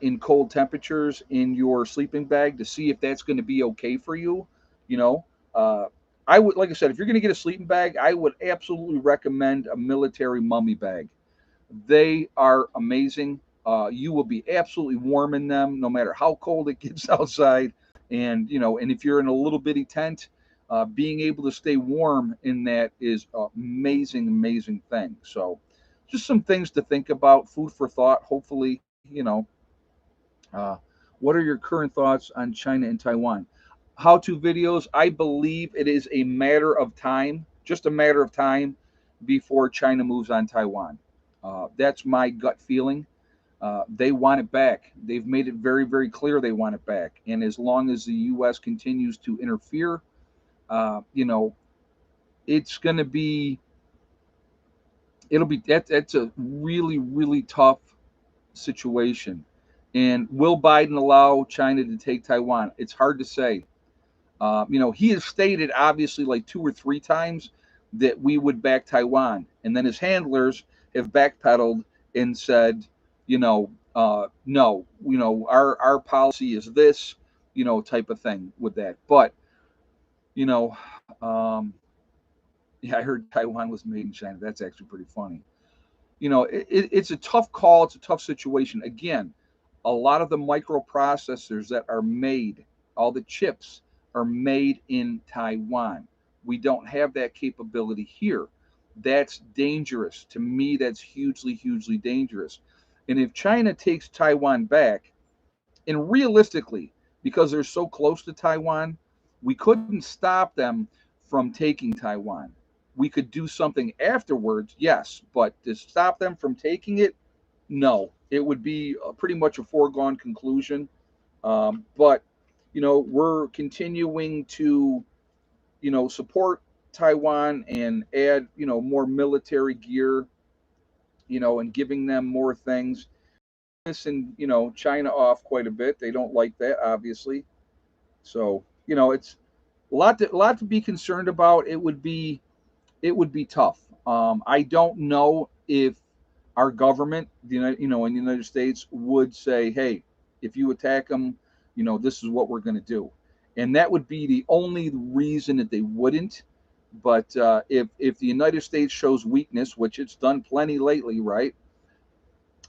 in cold temperatures in your sleeping bag to see if that's going to be okay for you, you know, uh, I would, like I said, if you're going to get a sleeping bag, I would absolutely recommend a military mummy bag. They are amazing. You will be absolutely warm in them, no matter how cold it gets outside. And and if you're in a little bitty tent, being able to stay warm in that is an amazing, amazing thing. So, just some things to think about, food for thought. Hopefully, uh, what are your current thoughts on China and Taiwan? How-to videos. I believe it is a matter of time, just a matter of time, before China moves on Taiwan. That's my gut feeling. They want it back. They've made it very, very clear they want it back. And as long as the U.S. continues to interfere, it's going to be, that's a really, really tough situation. And will Biden allow China to take Taiwan? It's hard to say. He has stated obviously like two or three times that we would back Taiwan, and then his handlers have backpedaled and said, no, our policy is this, type of thing with that. But you know, um, yeah, I heard Taiwan was made in China. That's actually pretty funny. It's a tough call. It's a tough situation. Again, a lot of the microprocessors that are made, all the chips are made in Taiwan. We don't have that capability here. That's dangerous. To me, that's hugely, hugely dangerous. And if China takes Taiwan back, and realistically, because they're so close to Taiwan, we couldn't stop them from taking Taiwan. We could do something afterwards, yes, but to stop them from taking it, no. It would be pretty much a foregone conclusion. But we're continuing to support Taiwan and add more military gear, and giving them more things. Pissing China off quite a bit. They don't like that, obviously. So it's a lot to be concerned about. It would be tough. I don't know if our government, in the United States, would say, "Hey, if you attack them, this is what we're going to do," and that would be the only reason that they wouldn't. But if the United States shows weakness, which it's done plenty lately, right?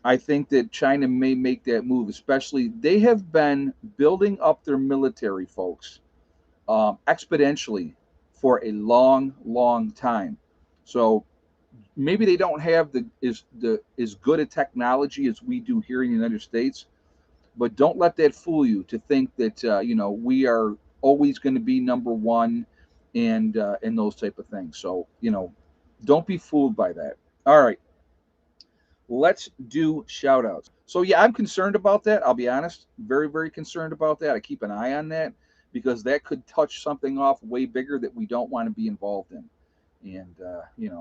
I think that China may make that move. Especially, they have been building up their military, folks, exponentially for a long, long time. So maybe they don't have the as good a technology as we do here in the United States, but don't let that fool you to think that we are always going to be number one and those type of things. So don't be fooled by that. All right, let's do shout outs. So yeah, I'm concerned about that. I'll be honest, very, very concerned about that. I keep an eye on that because that could touch something off way bigger that we don't want to be involved in. And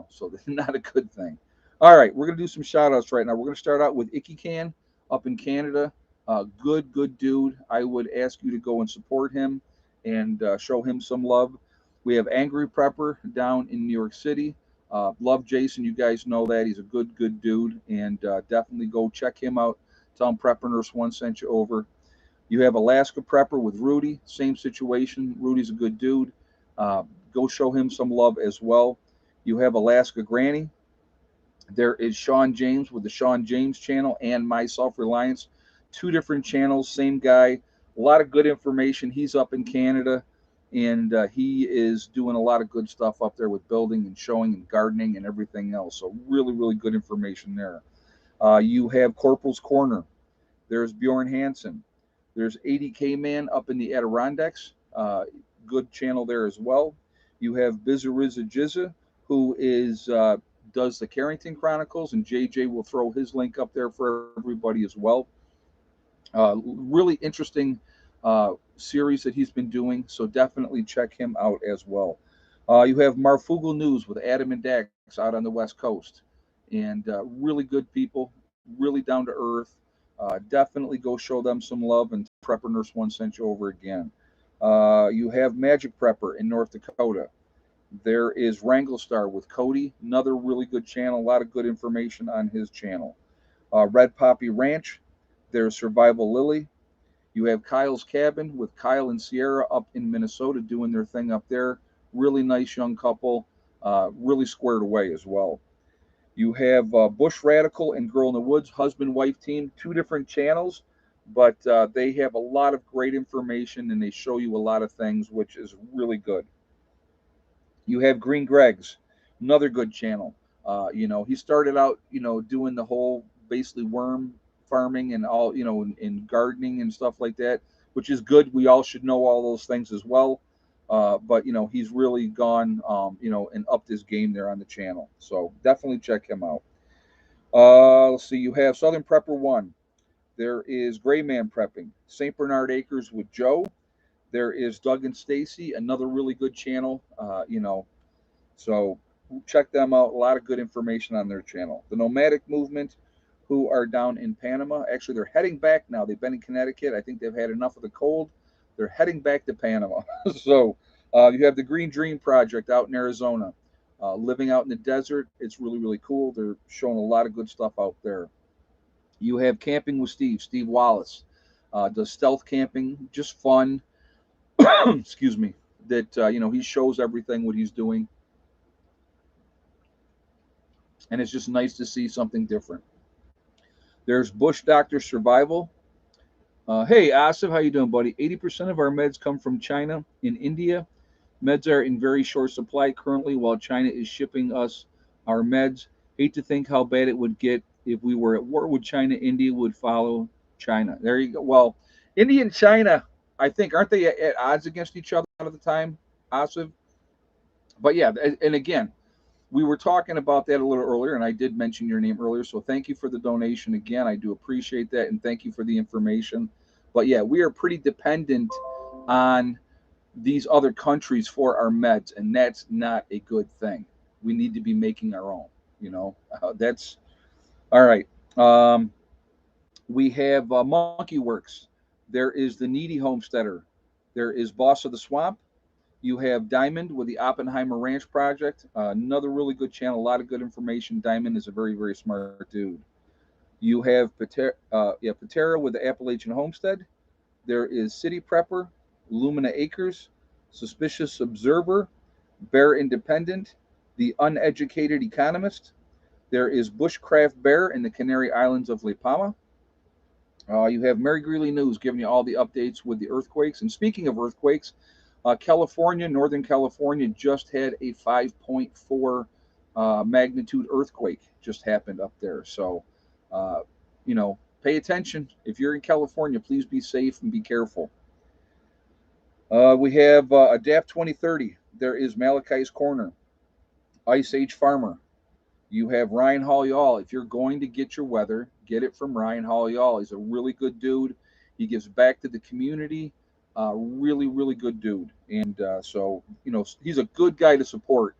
so that's not a good thing. All right, we're gonna do some shout outs right now. We're gonna start out with Icky Can up in Canada. Good dude. I would ask you to go and support him and show him some love. We have Angry Prepper down in New York City. Love Jason. You guys know that he's a good dude, and definitely go check him out. Tell him Prepper Nurse One sent you over. You have Alaska Prepper with Rudy. Same situation. Rudy's a good dude. Uh, Go show him some love as well. You have Alaska Granny. There is Sean James with the Sean James channel and My Self Reliance. Two different channels, same guy. A lot of good information. He's up in Canada, and he is doing a lot of good stuff up there with building and showing and gardening and everything else. So really, really good information there. You have Corporal's Corner. There's Bjorn Hansen. There's 80K Man up in the Adirondacks. Good channel there as well. You have Bizariza Jizza, who does the Carrington Chronicles, and JJ will throw his link up there for everybody as well. Really interesting series that he's been doing, so definitely check him out as well. You have Marfugal News with Adam and Dax out on the West Coast, and really good people, really down to earth. Definitely go show them some love, and Prepper Nurse One sent you over again. You have Magic Prepper in North Dakota. There is Wrangle Star with Cody, another really good channel, a lot of good information on his channel. Red Poppy Ranch, there's Survival Lily. You have Kyle's Cabin with Kyle and Sierra up in Minnesota doing their thing up there. Really nice young couple, really squared away as well. You have Bush Radical and Girl in the Woods, husband wife team, two different channels, but they have a lot of great information and they show you a lot of things, which is really good. You have Green Greg's, another good channel. He started out, doing the whole basically worm farming and all, in gardening and stuff like that, which is good. We all should know all those things as well. But he's really gone, and upped his game there on the channel. So definitely check him out. Let's see. You have Southern Prepper One. There is Gray Man Prepping, St. Bernard Acres with Joe. There is Doug and Stacy, another really good channel. So check them out. A lot of good information on their channel. The Nomadic Movement, who are down in Panama. Actually, they're heading back now. They've been in Connecticut. I think they've had enough of the cold. They're heading back to Panama. So you have the Green Dream Project out in Arizona. Living out in the desert. It's really, really cool. They're showing a lot of good stuff out there. You have Camping with Steve Wallace. Does stealth camping, just fun. Excuse me. That, he shows everything what he's doing. And it's just nice to see something different. There's Bush Doctor Survival. Hey, Asif, how you doing, buddy? 80% of our meds come from China. In India, meds are in very short supply currently while China is shipping us our meds. Hate to think how bad it would get if we were at war with China. India would follow China. There you go. Well, India and China, I think, aren't they at odds against each other a lot of the time, Asif? But yeah, and again, we were talking about that a little earlier, and I did mention your name earlier. So thank you for the donation again. I do appreciate that, and thank you for the information. But yeah, we are pretty dependent on these other countries for our meds, and that's not a good thing. We need to be making our own. That's all right. We have Monkey Works. There is the Needy Homesteader. There is Boss of the Swamp. You have Diamond with the Oppenheimer Ranch Project, another really good channel, a lot of good information. Diamond is a very, very smart dude. You have Patera with the Appalachian Homestead. There is City Prepper, Lumina Acres, Suspicious Observer, Bear Independent, The Uneducated Economist. There is Bushcraft Bear in the Canary Islands of La Palma. You have Mary Greeley News giving you all the updates with the earthquakes. And speaking of earthquakes, California, Northern California just had a 5.4 magnitude earthquake just happened up there. So, pay attention. If you're in California, please be safe and be careful. We have Adapt 2030. There is Malachi's Corner, Ice Age Farmer. You have Ryan Hall. If you're going to get your weather, get it from Ryan Hall. He's a really good dude. He gives back to the community. Really, really good dude. And so, he's a good guy to support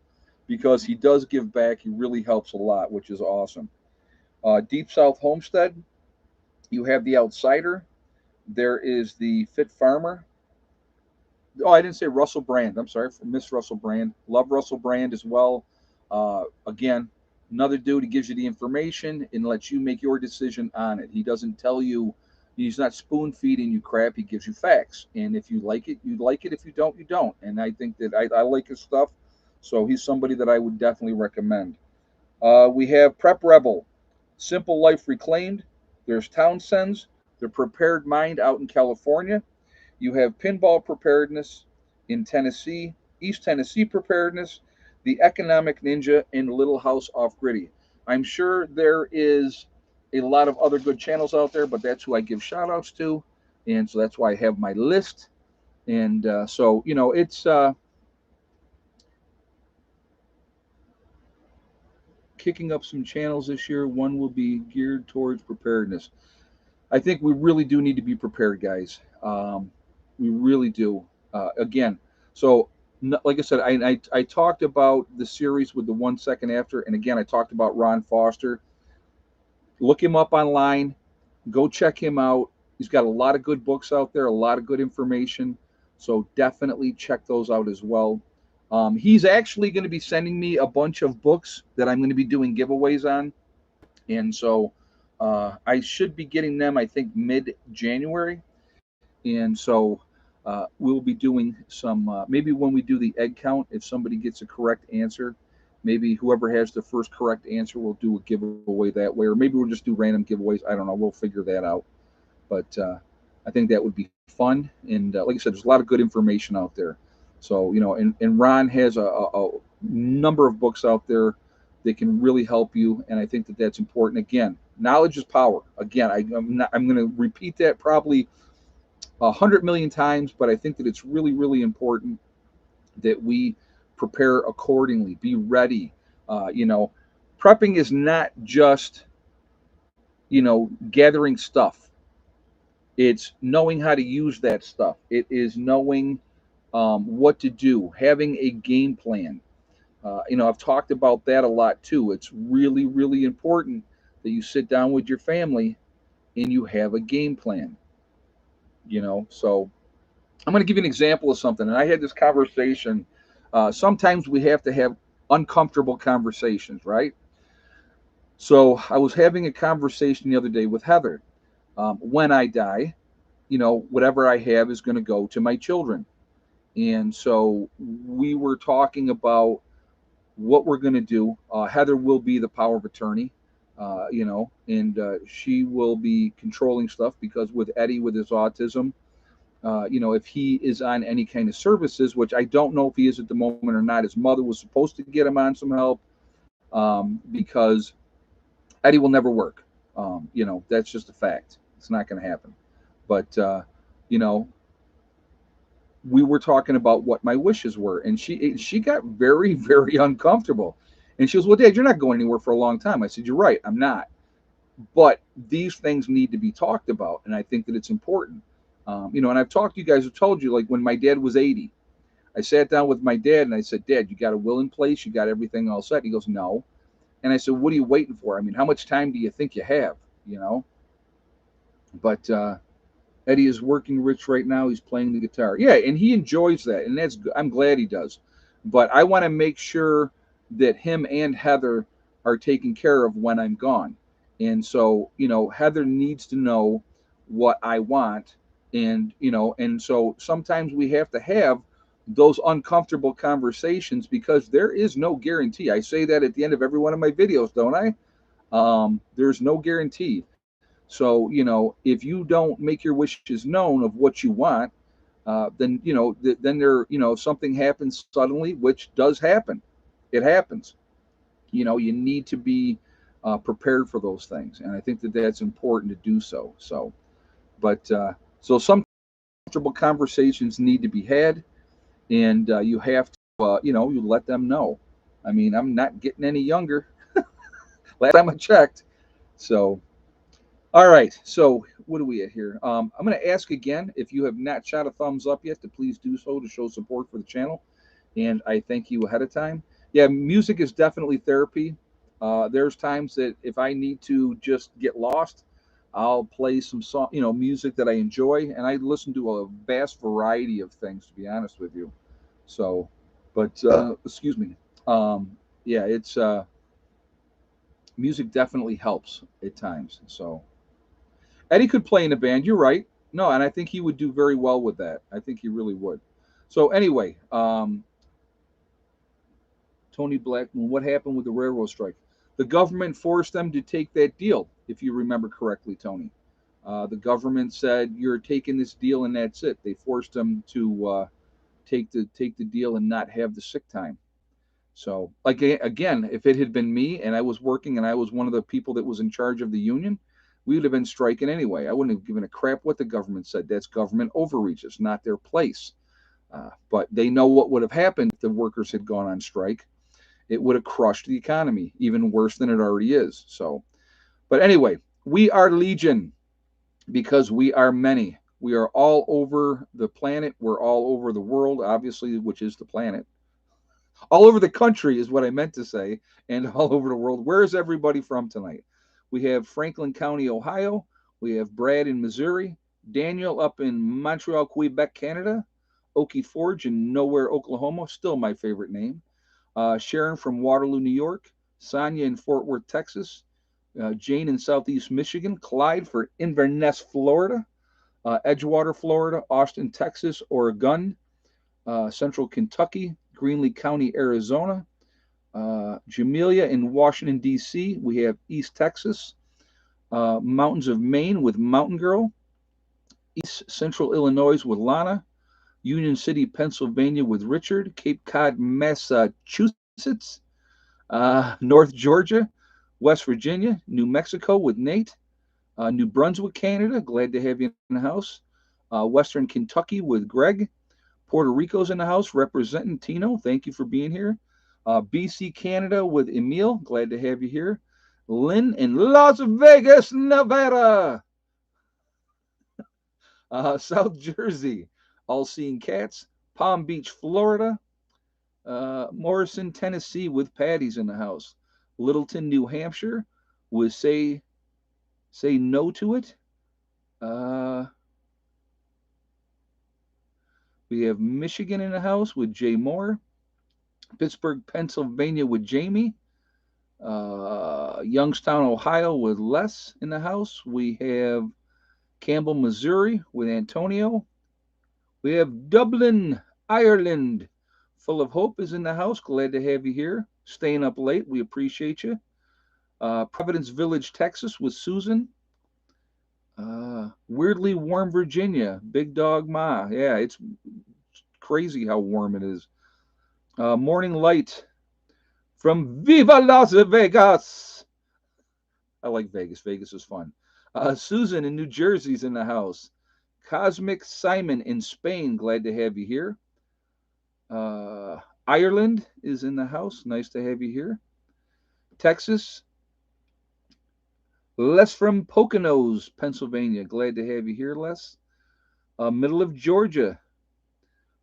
because he does give back. He really helps a lot, which is awesome. Deep South Homestead. You have The Outsider. There is the Fit Farmer. Oh, I didn't say Russell Brand. I'm sorry, Miss Russell Brand. Love Russell Brand as well. Again, another dude who gives you the information and lets you make your decision on it. He doesn't tell you, he's not spoon feeding you crap. He gives you facts. And if you like it, you like it. If you don't, you don't. And I think that I like his stuff. So he's somebody that I would definitely recommend. We have Prep Rebel, Simple Life Reclaimed. There's Townsend's, The Prepared Mind out in California. You have Pinball Preparedness in Tennessee, East Tennessee Preparedness, The Economic Ninja, and Little House Off Gritty. I'm sure there is a lot of other good channels out there, but that's who I give shout outs to. And so that's why I have my list. And so, it's kicking up some channels this year. One will be geared towards preparedness. I think we really do need to be prepared, guys. We really do. Again, so like I said, I talked about the series with the 1 second after, and again, I talked about Ron Foster. Look him up online. Go check him out. He's got a lot of good books out there, a lot of good information. So definitely check those out as well. He's actually going to be sending me a bunch of books that I'm going to be doing giveaways on, and so I should be getting them, I think, mid-January. And so we'll be doing some, maybe when we do the egg count, if somebody gets a correct answer, maybe whoever has the first correct answer will do a giveaway that way, or maybe we'll just do random giveaways. I don't know. We'll figure that out. But I think that would be fun. And like I said, there's a lot of good information out there. So, and Ron has a number of books out there that can really help you. And I think that that's important. Again, knowledge is power. Again, I'm going to repeat that probably 100 million times, but I think that it's really, really important that we prepare accordingly, be ready. Prepping is not just, gathering stuff. It's knowing how to use that stuff. It is knowing what to do, having a game plan. I've talked about that a lot too. It's really, really important that you sit down with your family and you have a game plan. So I'm going to give you an example of something. And I had this conversation. Sometimes we have to have uncomfortable conversations, right? So I was having a conversation the other day with Heather. When I die, whatever I have is going to go to my children. And so we were talking about what we're going to do. Heather will be the power of attorney, and she will be controlling stuff because with Eddie, with his autism, if he is on any kind of services, which I don't know if he is at the moment or not. His mother was supposed to get him on some help because Eddie will never work. That's just a fact. It's not going to happen. But, we were talking about what my wishes were, and she got very, very uncomfortable. And she goes, "Well, Dad, you're not going anywhere for a long time." I said, "You're right, I'm not. But these things need to be talked about, and I think that it's important." And I've talked to you guys, I've told you, like when my dad was 80, I sat down with my dad and I said, "Dad, you got a will in place? You got everything all set?" He goes, "No." And I said, "What are you waiting for? I mean, how much time do you think you have?" But Eddie is working rich right now. He's playing the guitar. Yeah, and he enjoys that, and I'm glad he does. But I want to make sure that him and Heather are taken care of when I'm gone. And so, Heather needs to know what I want. And so sometimes we have to have those uncomfortable conversations because there is no guarantee. I say that at the end of every one of my videos, don't I? There's no guarantee. So, if you don't make your wishes known of what you want, then, then something happens suddenly, which does happen. It happens. You need to be prepared for those things. And I think that that's important to do so. So some comfortable conversations need to be had, and you have to, you let them know. I mean, I'm not getting any younger. Last time I checked. So, all right. So, what are we at here? I'm going to ask again if you have not shot a thumbs up yet to please do so to show support for the channel. And I thank you ahead of time. Yeah, music is definitely therapy. There's times that if I need to just get lost, I'll play some song, music that I enjoy, and I listen to a vast variety of things, to be honest with you. So, but excuse me. Yeah, it's music definitely helps at times. So Eddie could play in a band. You're right. No, and I think he would do very well with that. I think he really would. So anyway, Tony Blackman, what happened with the railroad strike? The government forced them to take that deal, if you remember correctly, Tony. The government said you're taking this deal and that's it. They forced them to take the deal and not have the sick time. So, like again, if it had been me and I was working and I was one of the people that was in charge of the union, we would have been striking anyway. I wouldn't have given a crap what the government said. That's government overreach. It's not their place. But they know what would have happened if the workers had gone on strike. It would have crushed the economy even worse than it already is. So, but anyway, we are legion because we are many. We are all over the planet. We're all over the world, obviously, which is the planet. All over the country is what I meant to say, and all over the world. Where is everybody from tonight? We have Franklin County, Ohio. We have Brad in Missouri. Daniel up in Montreal, Quebec, Canada. Okie Forge in Nowhere, Oklahoma, still my favorite name. Sharon from Waterloo, New York. Sonia in Fort Worth, Texas. Jane in Southeast Michigan. Clyde for Inverness, Florida. Edgewater, Florida. Austin, Texas. Oregon. Central Kentucky. Greenlee County, Arizona. Jamelia in Washington, D.C. We have East Texas. Mountains of Maine with Mountain Girl. East Central Illinois with Lana. Union City, Pennsylvania with Richard. Cape Cod, Massachusetts. North Georgia. West Virginia. New Mexico with Nate. New Brunswick, Canada. Glad to have you in the house. Western Kentucky with Greg. Puerto Rico's in the house representing Tino. Thank you for being here. BC, Canada with Emil. Glad to have you here. Lynn in Las Vegas, Nevada. South Jersey. All Seeing Cats. Palm Beach, Florida. Morrison, Tennessee with Patty's in the house. Littleton, New Hampshire with Say No to It. We have Michigan in the house with Jay Moore. Pittsburgh, Pennsylvania with Jamie. Youngstown, Ohio with Les in the house. We have Campbell, Missouri with Antonio. We have Dublin, Ireland. Full of Hope is in the house. Glad to have you here. Staying up late. We appreciate you. Providence Village, Texas with Susan. Weirdly Warm, Virginia. Big Dog Ma. Yeah, it's crazy how warm it is. Morning Light from Viva Las Vegas. I like Vegas. Vegas is fun. Susan in New Jersey's in the house. Cosmic Simon in Spain. Glad to have you here. Ireland is in the house. Nice to have you here. Texas. Les from Poconos, Pennsylvania. Glad to have you here, Les. Middle of Georgia.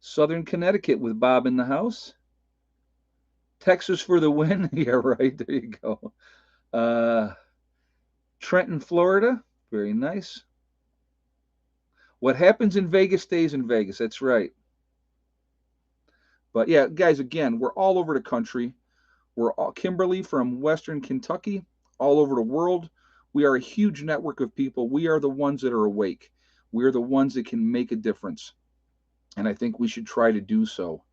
Southern Connecticut with Bob in the house. Texas for the win. Yeah, right. There you go. Trenton, Florida. Very nice. What happens in Vegas stays in Vegas. That's right. But yeah, guys, again, we're all over the country. We're all, Kimberly from Western Kentucky, all over the world. We are a huge network of people. We are the ones that are awake. We are the ones that can make a difference. And I think we should try to do so.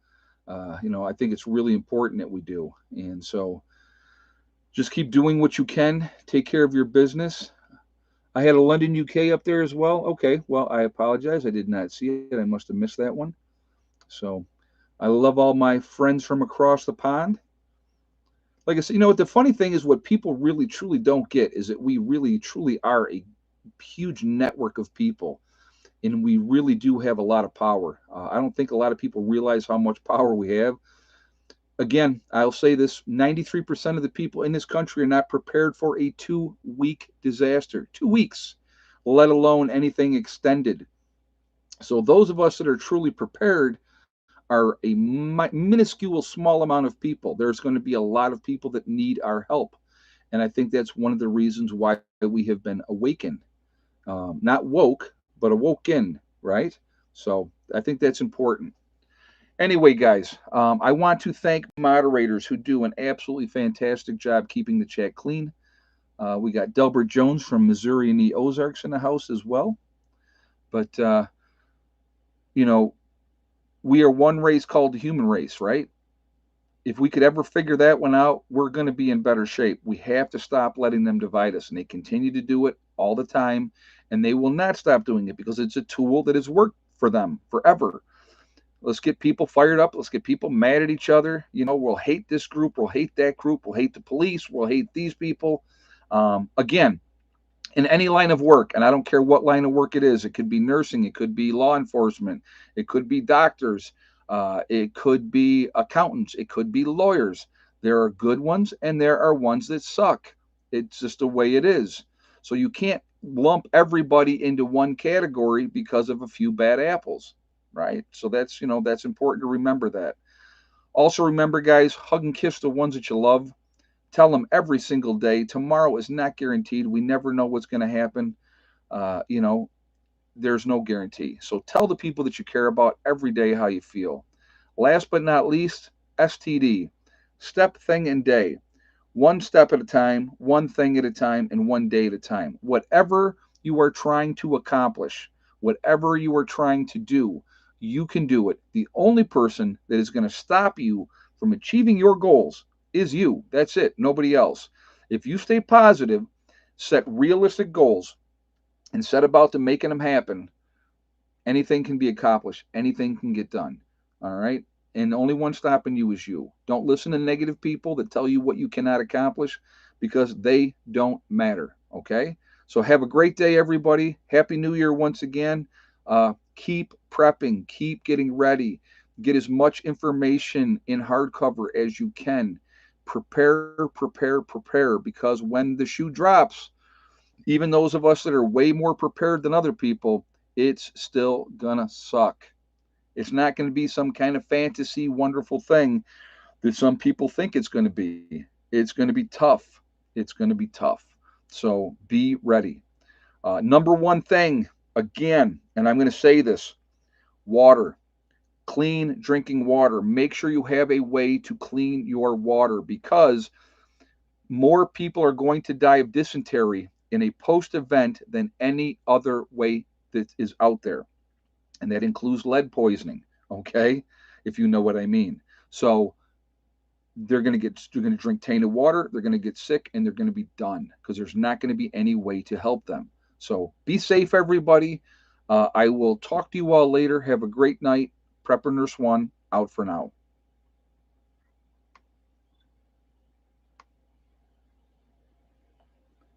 I think it's really important that we do. And so just keep doing what you can. Take care of your business. I had a London, UK up there as well. Okay, well, I apologize. I did not see it. I must have missed that one. So I love all my friends from across the pond. Like I said, what the funny thing is, what people really truly don't get is that we really truly are a huge network of people, and we really do have a lot of power. I don't think a lot of people realize how much power we have. Again, I'll say this, 93% of the people in this country are not prepared for a 2-week disaster. 2 weeks, let alone anything extended. So those of us that are truly prepared are a minuscule small amount of people. There's going to be a lot of people that need our help. And I think that's one of the reasons why we have been awakened. Not woke, but awoken, right? So I think that's important. Anyway, guys, I want to thank moderators who do an absolutely fantastic job keeping the chat clean. We got Delbert Jones from Missouri and the Ozarks in the house as well. But, we are one race called the human race, right? If we could ever figure that one out, we're going to be in better shape. We have to stop letting them divide us. And they continue to do it all the time. And they will not stop doing it because it's a tool that has worked for them forever. Let's get people fired up. Let's get people mad at each other. We'll hate this group. We'll hate that group. We'll hate the police. We'll hate these people. Again, in any line of work, and I don't care what line of work it is. It could be nursing. It could be law enforcement. It could be doctors. It could be accountants. It could be lawyers. There are good ones and there are ones that suck. It's just the way it is. So you can't lump everybody into one category because of a few bad apples, right? So that's important to remember that. Also remember, guys, hug and kiss the ones that you love. Tell them every single day, tomorrow is not guaranteed. We never know what's going to happen. there's no guarantee. So tell the people that you care about every day how you feel. Last but not least, STD, step, thing, and day. One step at a time, one thing at a time, and one day at a time. Whatever you are trying to accomplish, whatever you are trying to do, you can do it. The only person that is going to stop you from achieving your goals is you. That's it, nobody else. If you stay positive, set realistic goals, and set about to making them happen, anything can be accomplished, anything can get done. All right. And the only one stopping you is you. Don't listen to negative people that tell you what you cannot accomplish because they don't matter. Okay. So have a great day, everybody. Happy New Year once again. Keep prepping, keep getting ready, get as much information in hardcover as you can. Prepare, prepare, prepare, because when the shoe drops, even those of us that are way more prepared than other people, it's still gonna suck. It's not going to be some kind of fantasy, wonderful thing that some people think it's going to be. It's going to be tough. It's going to be tough. So be ready. Number one thing, again, and I'm going to say this: water, clean drinking water. Make sure you have a way to clean your water because more people are going to die of dysentery in a post event than any other way that is out there. And that includes lead poisoning, okay? If you know what I mean. So they're going to drink tainted water, they're going to get sick, and they're going to be done because there's not going to be any way to help them. So be safe, everybody. I will talk to you all later. Have a great night. Prepper Nurse One out for now.